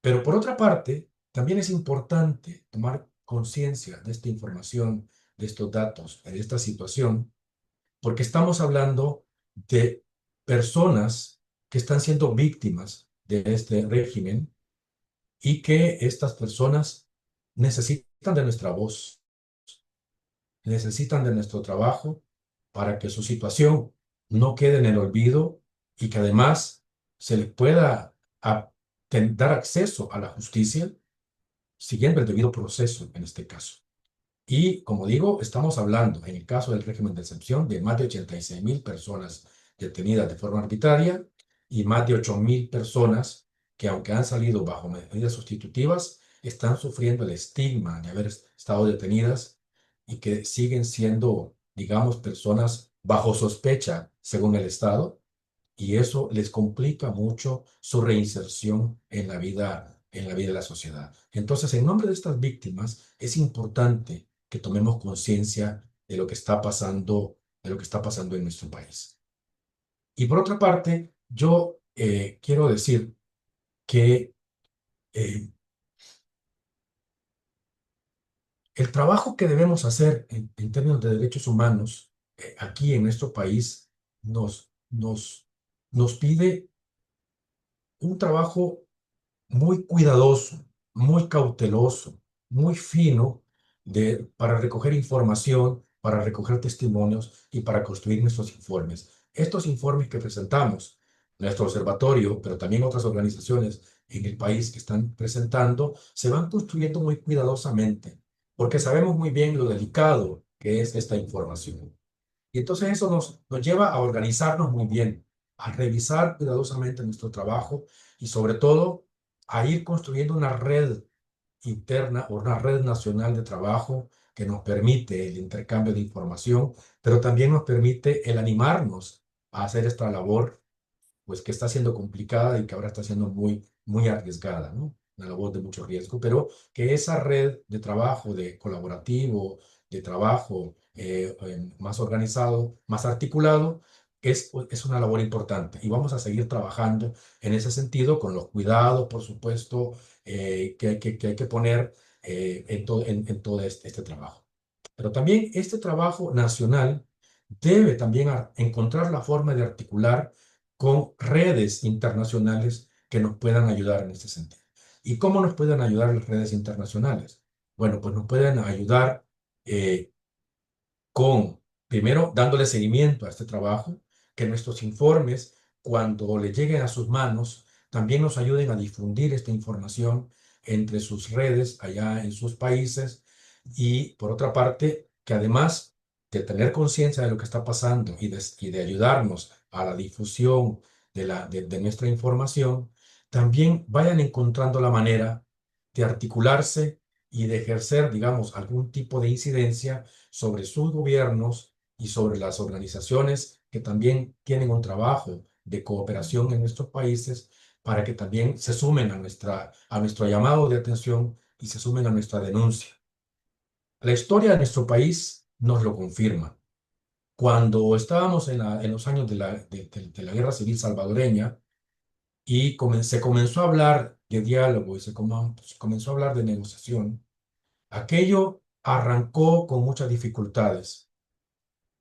Pero por otra parte, también es importante tomar conciencia de esta información, de estos datos, de esta situación, porque estamos hablando de personas que están siendo víctimas de este régimen y que estas personas necesitan de nuestra voz, necesitan de nuestro trabajo para que su situación no quede en el olvido y que además se les pueda dar acceso a la justicia siguiendo el debido proceso en este caso. Y como digo, estamos hablando, en el caso del régimen de excepción, de más de 86.000 personas detenidas de forma arbitraria y más de 8.000 personas que, aunque han salido bajo medidas sustitutivas, están sufriendo el estigma de haber estado detenidas y que siguen siendo, digamos, personas bajo sospecha según el Estado, y eso les complica mucho su reinserción en la vida de la sociedad. Entonces, en nombre de estas víctimas, es importante que tomemos conciencia de lo que está pasando, de lo que está pasando en nuestro país. Y por otra parte, yo quiero decir que eh, el trabajo que debemos hacer en términos de derechos humanos aquí en nuestro país nos pide un trabajo muy cuidadoso, muy cauteloso, muy fino para recoger información, para recoger testimonios y para construir nuestros informes. Estos informes que presentamos, nuestro observatorio, pero también otras organizaciones en el país que están presentando, se van construyendo muy cuidadosamente, porque sabemos muy bien lo delicado que es esta información. Y entonces eso nos lleva a organizarnos muy bien, a revisar cuidadosamente nuestro trabajo y sobre todo a ir construyendo una red interna o una red nacional de trabajo que nos permite el intercambio de información, pero también nos permite el animarnos a hacer esta labor pues que está siendo complicada y que ahora está siendo muy, muy arriesgada, ¿no? Una labor de mucho riesgo, pero que esa red de trabajo, de colaborativo, de trabajo más organizado, más articulado, es una labor importante y vamos a seguir trabajando en ese sentido con los cuidados, por supuesto, que hay que poner en todo este trabajo. Pero también este trabajo nacional debe también encontrar la forma de articular con redes internacionales que nos puedan ayudar en este sentido. ¿Y cómo nos pueden ayudar las redes internacionales? Bueno, pues nos pueden ayudar eh, con primero dándole seguimiento a este trabajo, que nuestros informes, cuando le lleguen a sus manos, también nos ayuden a difundir esta información entre sus redes allá en sus países y, por otra parte, que además de tener conciencia de lo que está pasando y de ayudarnos a la difusión de nuestra información, también vayan encontrando la manera de articularse y de ejercer, digamos, algún tipo de incidencia sobre sus gobiernos y sobre las organizaciones que también tienen un trabajo de cooperación en nuestros países para que también se sumen a nuestro llamado de atención y se sumen a nuestra denuncia. La historia de nuestro país nos lo confirma. Cuando estábamos en los años de la Guerra Civil salvadoreña y se comenzó a hablar de diálogo y se comenzó a hablar de negociación, aquello arrancó con muchas dificultades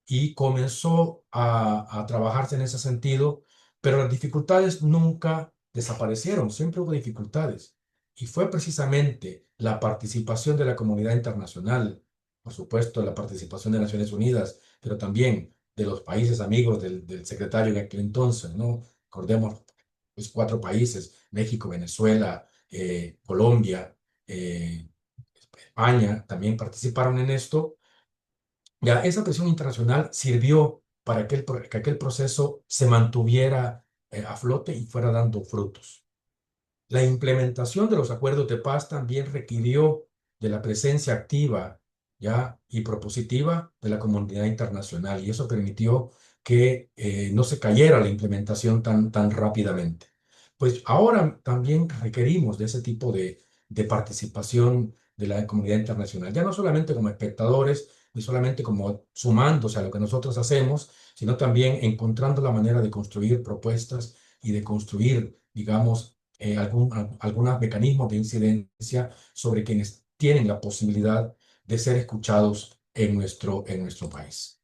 y comenzó a trabajarse en ese sentido, pero las dificultades nunca desaparecieron, siempre hubo dificultades. Y fue precisamente la participación de la comunidad internacional, por supuesto, la participación de Naciones Unidas, pero también de los países amigos del secretario en aquel entonces, ¿no? Recordemos, pues, cuatro países: México, Venezuela, Colombia, España, también participaron en esto. Ya, esa presión internacional sirvió para que aquel proceso se mantuviera a flote y fuera dando frutos. La implementación de los acuerdos de paz también requirió de la presencia activa, ya, y propositiva de la comunidad internacional, y eso permitió que no se cayera la implementación tan rápidamente. Pues ahora también requerimos de ese tipo de participación de la comunidad internacional, ya no solamente como espectadores, ni solamente como sumándose a lo que nosotros hacemos, sino también encontrando la manera de construir propuestas y de construir, digamos, algunos mecanismos de incidencia sobre quienes tienen la posibilidad de ser escuchados en nuestro país.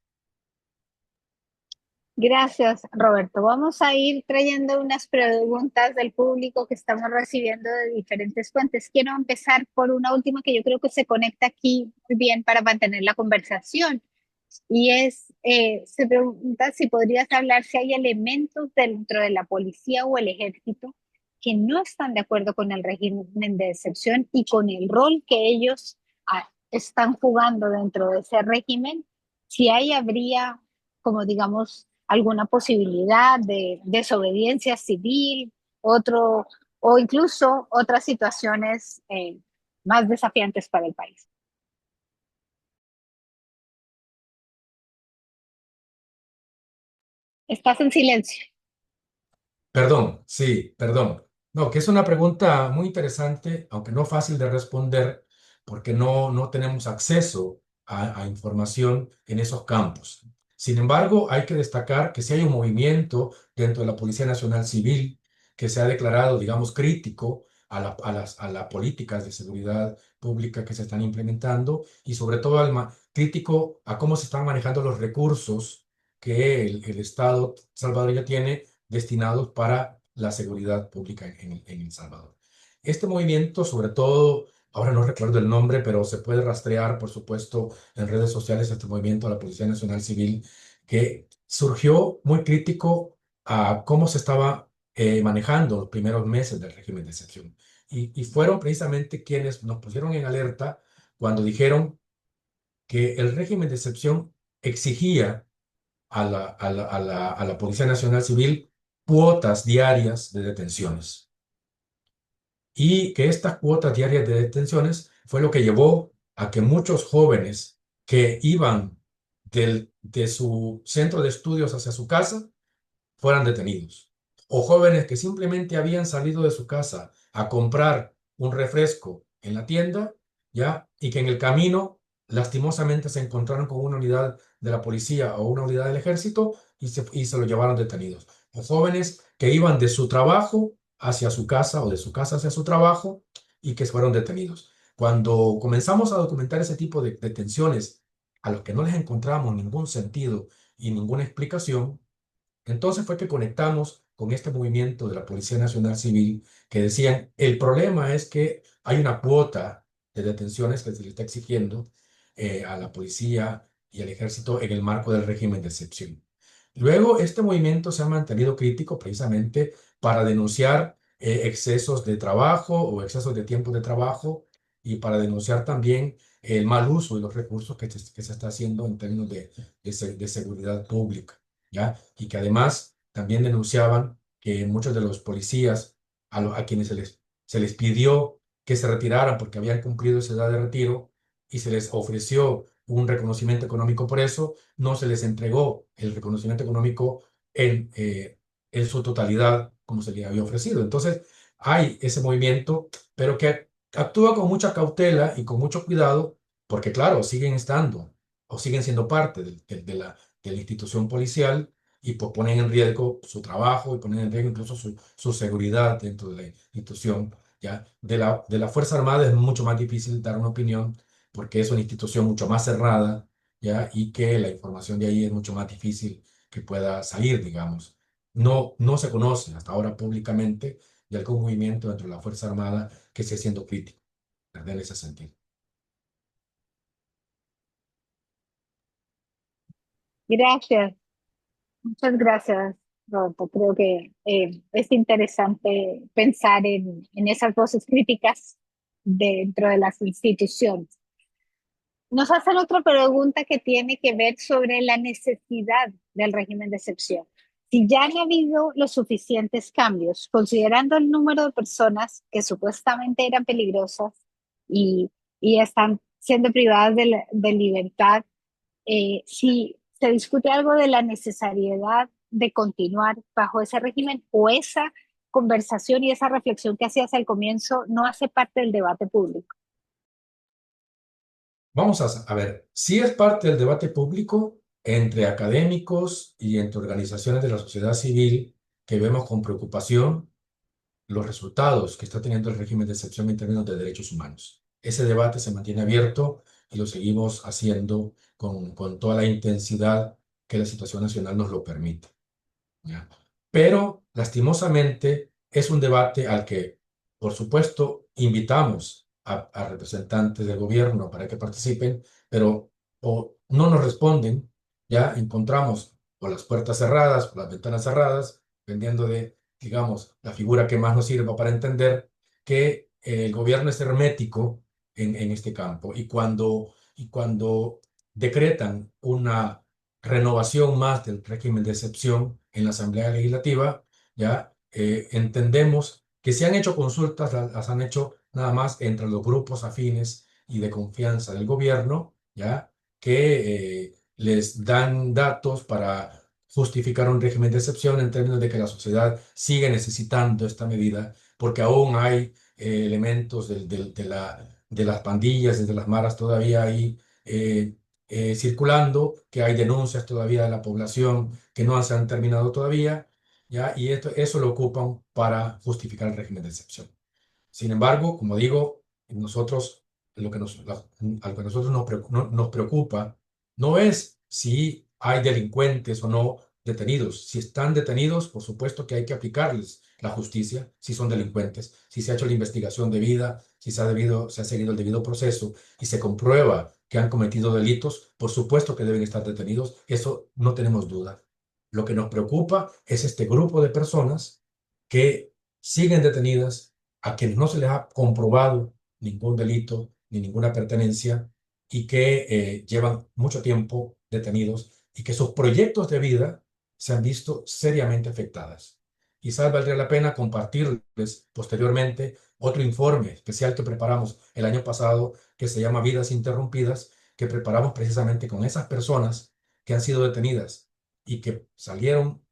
Gracias, Roberto. Vamos a ir trayendo unas preguntas del público que estamos recibiendo de diferentes fuentes. Quiero empezar por una última que yo creo que se conecta aquí muy bien para mantener la conversación. Y se pregunta si podrías hablar si hay elementos dentro de la policía o el ejército que no están de acuerdo con el régimen de excepción y con el rol que ellos están jugando dentro de ese régimen, si ahí habría, como digamos, alguna posibilidad de desobediencia civil, otro, o incluso otras situaciones más desafiantes para el país. Estás en silencio. Perdón, sí, perdón. No, que es una pregunta muy interesante, aunque no fácil de responder, porque no tenemos acceso a información en esos campos. Sin embargo, hay que destacar que si hay un movimiento dentro de la Policía Nacional Civil que se ha declarado, digamos, crítico a las políticas de seguridad pública que se están implementando y sobre todo crítico a cómo se están manejando los recursos que el Estado salvadoreño tiene destinados para la seguridad pública en El Salvador. Este movimiento, sobre todo, ahora no recuerdo el nombre, pero se puede rastrear, por supuesto, en redes sociales, este movimiento de la Policía Nacional Civil, que surgió muy crítico a cómo se estaba manejando los primeros meses del régimen de excepción. Y fueron precisamente quienes nos pusieron en alerta cuando dijeron que el régimen de excepción exigía a la Policía Nacional Civil cuotas diarias de detenciones. Y que estas cuotas diarias de detenciones fue lo que llevó a que muchos jóvenes que iban de su centro de estudios hacia su casa fueran detenidos. O jóvenes que simplemente habían salido de su casa a comprar un refresco en la tienda, ¿ya? Y que en el camino lastimosamente se encontraron con una unidad de la policía o una unidad del ejército y se lo llevaron detenidos. O jóvenes que iban de su trabajo hacia su casa o de su casa hacia su trabajo y que fueron detenidos. Cuando comenzamos a documentar ese tipo de detenciones a los que no les encontramos ningún sentido y ninguna explicación, entonces fue que conectamos con este movimiento de la Policía Nacional Civil que decían, el problema es que hay una cuota de detenciones que se le está exigiendo a la policía y el ejército en el marco del régimen de excepción. Luego, este movimiento se ha mantenido crítico precisamente para denunciar excesos de trabajo o excesos de tiempo de trabajo y para denunciar también el mal uso de los recursos que se está haciendo en términos de seguridad pública, ¿ya? Y que además también denunciaban que muchos de los policías a quienes se les pidió que se retiraran porque habían cumplido esa edad de retiro y se les ofreció un reconocimiento económico por eso, no se les entregó el reconocimiento económico en su totalidad como se les había ofrecido. Entonces, hay ese movimiento, pero que actúa con mucha cautela y con mucho cuidado, porque claro, siguen estando o siguen siendo parte de la institución policial y pues ponen en riesgo su trabajo y ponen en riesgo incluso su seguridad dentro de la institución. ¿Ya? De la Fuerza Armada es mucho más difícil dar una opinión porque es una institución mucho más cerrada, ¿ya? Y que la información de ahí es mucho más difícil que pueda salir, digamos. No se conoce hasta ahora públicamente de algún movimiento dentro de la Fuerza Armada que esté siendo crítico, ¿verdad? En ese sentido. Gracias, muchas gracias, Roberto. Creo que es interesante pensar en esas voces críticas dentro de las instituciones. Nos hacen otra pregunta que tiene que ver sobre la necesidad del régimen de excepción. Si ya han habido los suficientes cambios, considerando el número de personas que supuestamente eran peligrosas y, y están siendo privadas de libertad, si se discute algo de la necesariedad de continuar bajo ese régimen o esa conversación y esa reflexión que hacías al comienzo no hace parte del debate público. Vamos a ver, si es parte del debate público entre académicos y entre organizaciones de la sociedad civil que vemos con preocupación los resultados que está teniendo el régimen de excepción en términos de derechos humanos. Ese debate se mantiene abierto y lo seguimos haciendo con toda la intensidad que la situación nacional nos lo permite. ¿Ya? Pero, lastimosamente, es un debate al que, por supuesto, invitamos a representantes del gobierno para que participen, pero o no nos responden, ya encontramos o las puertas cerradas o las ventanas cerradas, dependiendo de, digamos, la figura que más nos sirva para entender que el gobierno es hermético en este campo. Y cuando decretan una renovación más del régimen de excepción en la Asamblea Legislativa, ya entendemos que si han hecho consultas, las han hecho nada más entre los grupos afines y de confianza del gobierno, ya que les dan datos para justificar un régimen de excepción en términos de que la sociedad sigue necesitando esta medida, porque aún hay elementos de las pandillas y de las maras todavía ahí circulando, que hay denuncias todavía de la población que no se han terminado todavía, ¿ya? Y eso lo ocupan para justificar el régimen de excepción. Sin embargo, como digo, nosotros, algo que a nosotros nos preocupa no es si hay delincuentes o no detenidos. Si están detenidos, por supuesto que hay que aplicarles la justicia si son delincuentes. Si se ha hecho la investigación debida, si se ha seguido el debido proceso y se comprueba que han cometido delitos, por supuesto que deben estar detenidos. Eso no tenemos duda. Lo que nos preocupa es este grupo de personas que siguen detenidas, a quienes no se les ha comprobado ningún delito ni ninguna pertenencia y que llevan mucho tiempo detenidos y que sus proyectos de vida se han visto seriamente afectadas. Quizás valdría la pena compartirles posteriormente otro informe especial que preparamos el año pasado que se llama Vidas Interrumpidas, que preparamos precisamente con esas personas que han sido detenidas y que salieron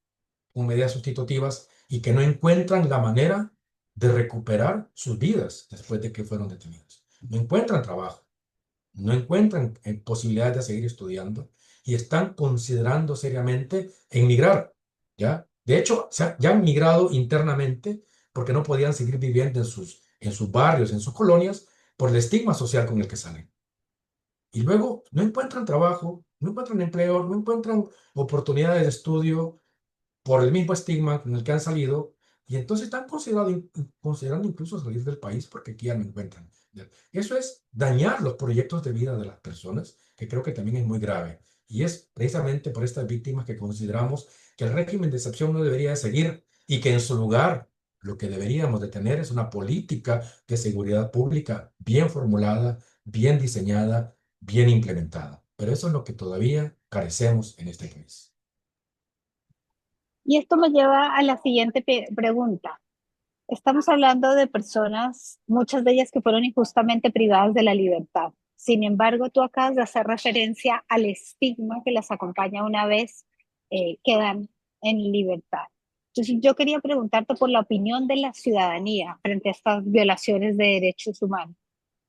con medidas sustitutivas y que no encuentran la manera de recuperar sus vidas después de que fueron detenidos. No encuentran trabajo, no encuentran posibilidades de seguir estudiando y están considerando seriamente emigrar, ¿ya? De hecho, ya han migrado internamente porque no podían seguir viviendo en sus barrios, en sus colonias, por el estigma social con el que salen. Y luego no encuentran trabajo, no encuentran empleo, no encuentran oportunidades de estudio, por el mismo estigma con el que han salido Y entonces están considerando incluso salir del país porque aquí ya no encuentran. Eso es dañar los proyectos de vida de las personas, que creo que también es muy grave. Y es precisamente por estas víctimas que consideramos que el régimen de excepción no debería de seguir y que en su lugar lo que deberíamos de tener es una política de seguridad pública bien formulada, bien diseñada, bien implementada. Pero eso es lo que todavía carecemos en este país. Y esto me lleva a la siguiente pregunta. Estamos hablando de personas, muchas de ellas que fueron injustamente privadas de la libertad. Sin embargo, tú acabas de hacer referencia al estigma que las acompaña una vez quedan en libertad. Entonces, yo quería preguntarte por la opinión de la ciudadanía frente a estas violaciones de derechos humanos.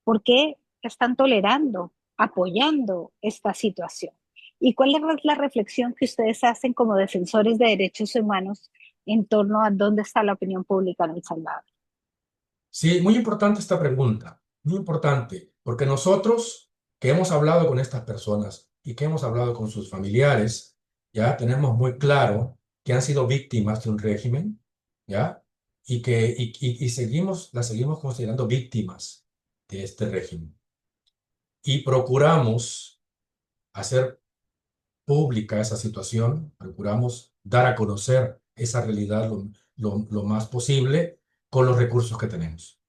¿Por qué están tolerando, apoyando esta situación? ¿Y cuál es la reflexión que ustedes hacen como defensores de derechos humanos en torno a dónde está la opinión pública en El Salvador? Sí, muy importante esta pregunta, muy importante, porque nosotros que hemos hablado con estas personas y que hemos hablado con sus familiares, ya tenemos muy claro que han sido víctimas de un régimen, ya, y las seguimos considerando víctimas de este régimen. Y procuramos hacer pública esa situación, procuramos dar a conocer esa realidad lo más posible con los recursos que tenemos.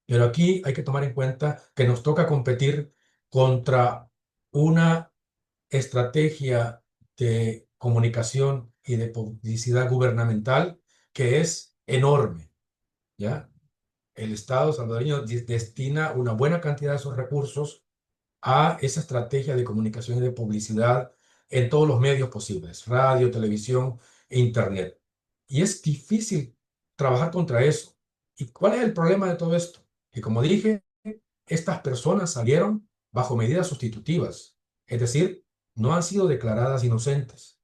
Pero aquí hay que tomar en cuenta que nos toca competir contra una estrategia de comunicación y de publicidad gubernamental que es enorme, ¿ya? El Estado salvadoreño destina una buena cantidad de esos recursos a esa estrategia de comunicación y de publicidad en todos los medios posibles, radio, televisión e internet. Y es difícil trabajar contra eso. ¿Y cuál es el problema de todo esto? Que como dije, estas personas salieron bajo medidas sustitutivas, es decir, no han sido declaradas inocentes.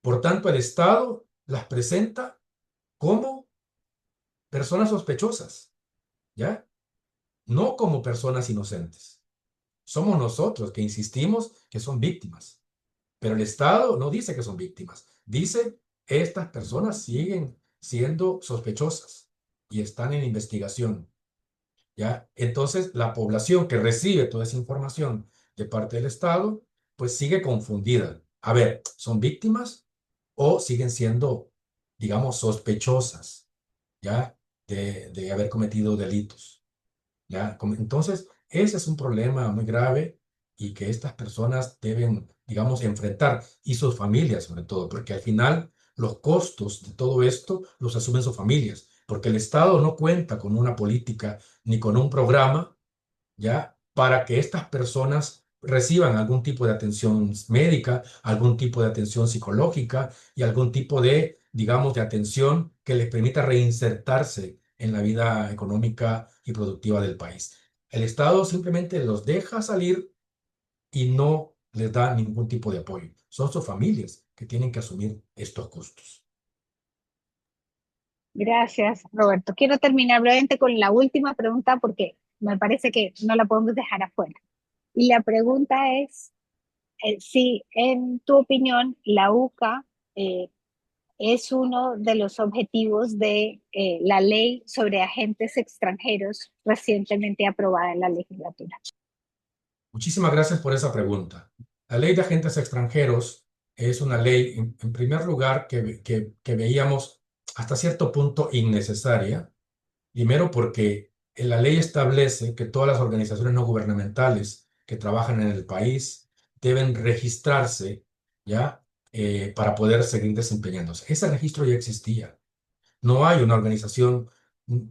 Por tanto, el Estado las presenta como personas sospechosas, ¿ya? No como personas inocentes. Somos nosotros que insistimos que son víctimas. Pero el Estado no dice que son víctimas. Dice, estas personas siguen siendo sospechosas y están en investigación. ¿Ya? Entonces, la población que recibe toda esa información de parte del Estado, pues sigue confundida. A ver, ¿son víctimas o siguen siendo, digamos, sospechosas, ¿ya? De haber cometido delitos. ¿Ya? Entonces, ese es un problema muy grave y que estas personas deben, digamos, enfrentar y sus familias sobre todo, porque al final los costos de todo esto los asumen sus familias, porque el Estado no cuenta con una política ni con un programa, ¿ya? Para que estas personas reciban algún tipo de atención médica, algún tipo de atención psicológica y algún tipo de, digamos, de atención que les permita reinsertarse en la vida económica y productiva del país. El Estado simplemente los deja salir y no les da ningún tipo de apoyo. Son sus familias que tienen que asumir estos costos. Gracias, Roberto. Quiero terminar brevemente con la última pregunta porque me parece que no la podemos dejar afuera. Y la pregunta es si, en tu opinión, la UCA es uno de los objetivos de la ley sobre agentes extranjeros recientemente aprobada en la legislatura. Muchísimas gracias por esa pregunta. La ley de agentes extranjeros es una ley, en primer lugar, que veíamos hasta cierto punto innecesaria. Primero porque la ley establece que todas las organizaciones no gubernamentales que trabajan en el país deben registrarse, ¿ya? Para poder seguir desempeñándose. Ese registro ya existía. No hay una organización mm,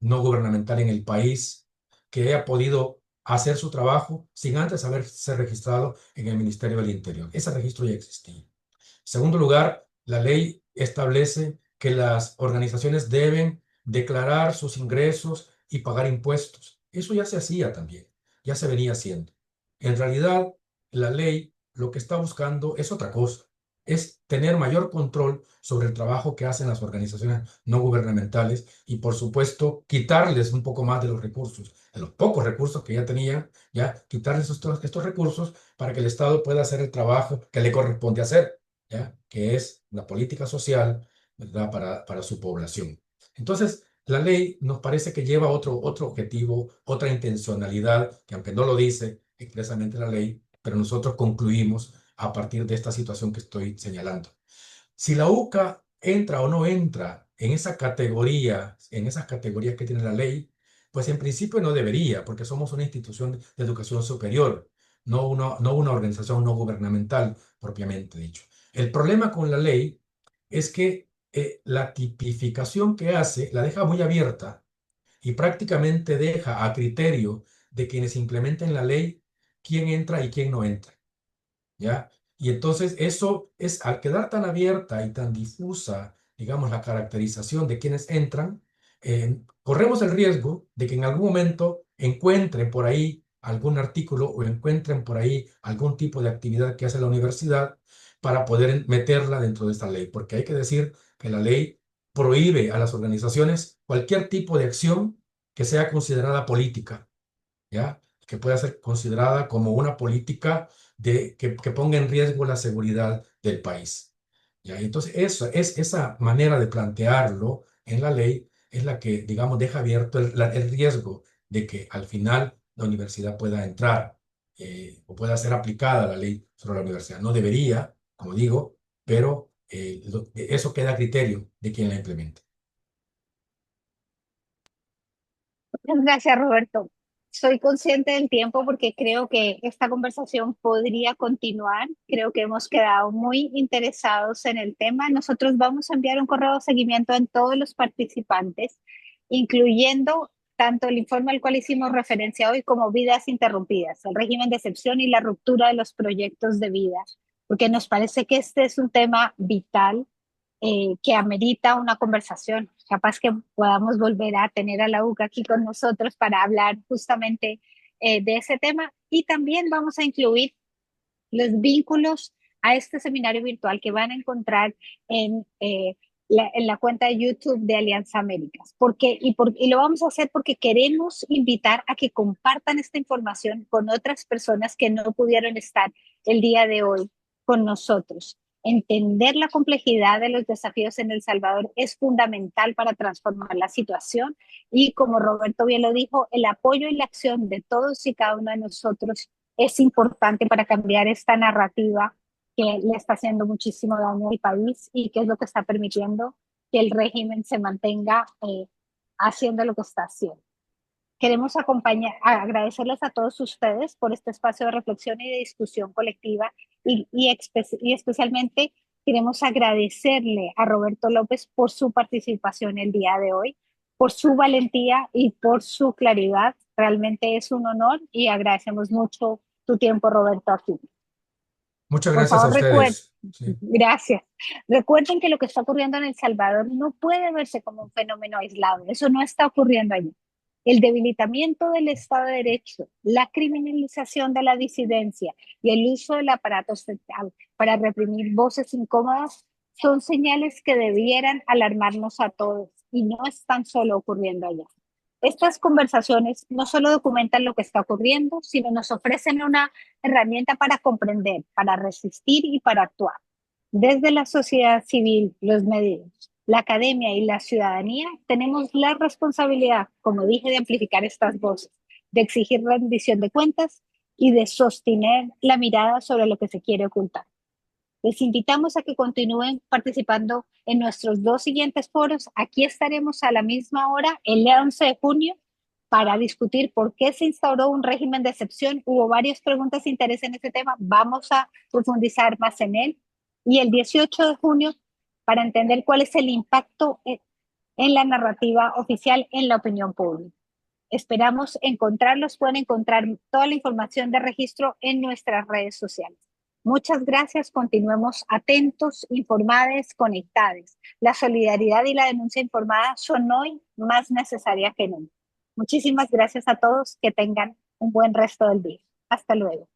no gubernamental en el país que haya podido hacer su trabajo sin antes haberse registrado en el Ministerio del Interior. Ese registro ya existía. En segundo lugar, la ley establece que las organizaciones deben declarar sus ingresos y pagar impuestos. Eso ya se hacía también, ya se venía haciendo. En realidad, la ley lo que está buscando es otra cosa, es tener mayor control sobre el trabajo que hacen las organizaciones no gubernamentales y, por supuesto, quitarles un poco más de los recursos, de los pocos recursos que ya tenían, ya quitarles estos recursos para que el Estado pueda hacer el trabajo que le corresponde hacer, ¿ya? Que es la política social, ¿verdad? Para su población. Entonces, la ley nos parece que lleva otro objetivo, otra intencionalidad, que aunque no lo dice expresamente la ley, pero nosotros concluimos a partir de esta situación que estoy señalando. Si la UCA entra o no entra en esas categorías que tiene la ley, pues en principio no debería, porque somos una institución de educación superior, no una organización no gubernamental propiamente dicho. El problema con la ley es que la tipificación que hace la deja muy abierta y prácticamente deja a criterio de quienes implementen la ley quién entra y quién no entra. ¿Ya? Y entonces eso es, al quedar tan abierta y tan difusa, digamos, la caracterización de quienes entran, corremos el riesgo de que en algún momento encuentren por ahí algún artículo o encuentren por ahí algún tipo de actividad que hace la universidad para poder meterla dentro de esta ley, porque hay que decir que la ley prohíbe a las organizaciones cualquier tipo de acción que sea considerada política. ¿Ya? Que pueda ser considerada como una política que ponga en riesgo la seguridad del país. ¿Ya? Y entonces, esa manera de plantearlo en la ley es la que, digamos, deja abierto el riesgo de que al final la universidad pueda entrar o pueda ser aplicada la ley sobre la universidad. No debería, como digo, pero eso queda a criterio de quien la implemente. Muchas gracias, Roberto. Soy consciente del tiempo porque creo que esta conversación podría continuar. Creo que hemos quedado muy interesados en el tema. Nosotros vamos a enviar un correo de seguimiento a todos los participantes, incluyendo tanto el informe al cual hicimos referencia hoy como vidas interrumpidas, el régimen de excepción y la ruptura de los proyectos de vida, porque nos parece que este es un tema vital que amerita una conversación. Capaz que podamos volver a tener a la UCA aquí con nosotros para hablar justamente de ese tema. Y también vamos a incluir los vínculos a este seminario virtual que van a encontrar en la cuenta de YouTube de Alianza Américas. Y lo vamos a hacer porque queremos invitar a que compartan esta información con otras personas que no pudieron estar el día de hoy con nosotros. Entender la complejidad de los desafíos en El Salvador es fundamental para transformar la situación y como Roberto bien lo dijo, el apoyo y la acción de todos y cada uno de nosotros es importante para cambiar esta narrativa que le está haciendo muchísimo daño al país y que es lo que está permitiendo que el régimen se mantenga haciendo lo que está haciendo. Queremos agradecerles a todos ustedes por este espacio de reflexión y de discusión colectiva y especialmente queremos agradecerle a Roberto López por su participación el día de hoy, por su valentía y por su claridad. Realmente es un honor y agradecemos mucho tu tiempo, Roberto, aquí. Muchas Por gracias a favor, ustedes. Sí. gracias. Recuerden que lo que está ocurriendo en El Salvador no puede verse como un fenómeno aislado. Eso no está ocurriendo allí. El debilitamiento del Estado de Derecho, la criminalización de la disidencia y el uso del aparato estatal para reprimir voces incómodas son señales que debieran alarmarnos a todos y no están solo ocurriendo allá. Estas conversaciones no solo documentan lo que está ocurriendo, sino nos ofrecen una herramienta para comprender, para resistir y para actuar. Desde la sociedad civil, los medios, la academia y la ciudadanía, tenemos la responsabilidad, como dije, de amplificar estas voces, de exigir rendición de cuentas y de sostener la mirada sobre lo que se quiere ocultar. Les invitamos a que continúen participando en nuestros dos siguientes foros. Aquí estaremos a la misma hora, el 11 de junio, para discutir por qué se instauró un régimen de excepción. Hubo varias preguntas de interés en este tema. Vamos a profundizar más en él. Y el 18 de junio, para entender cuál es el impacto en la narrativa oficial en la opinión pública. Esperamos encontrarlos. Pueden encontrar toda la información de registro en nuestras redes sociales. Muchas gracias. Continuemos atentos, informados, conectados. La solidaridad y la denuncia informada son hoy más necesarias que nunca. Muchísimas gracias a todos. Que tengan un buen resto del día. Hasta luego.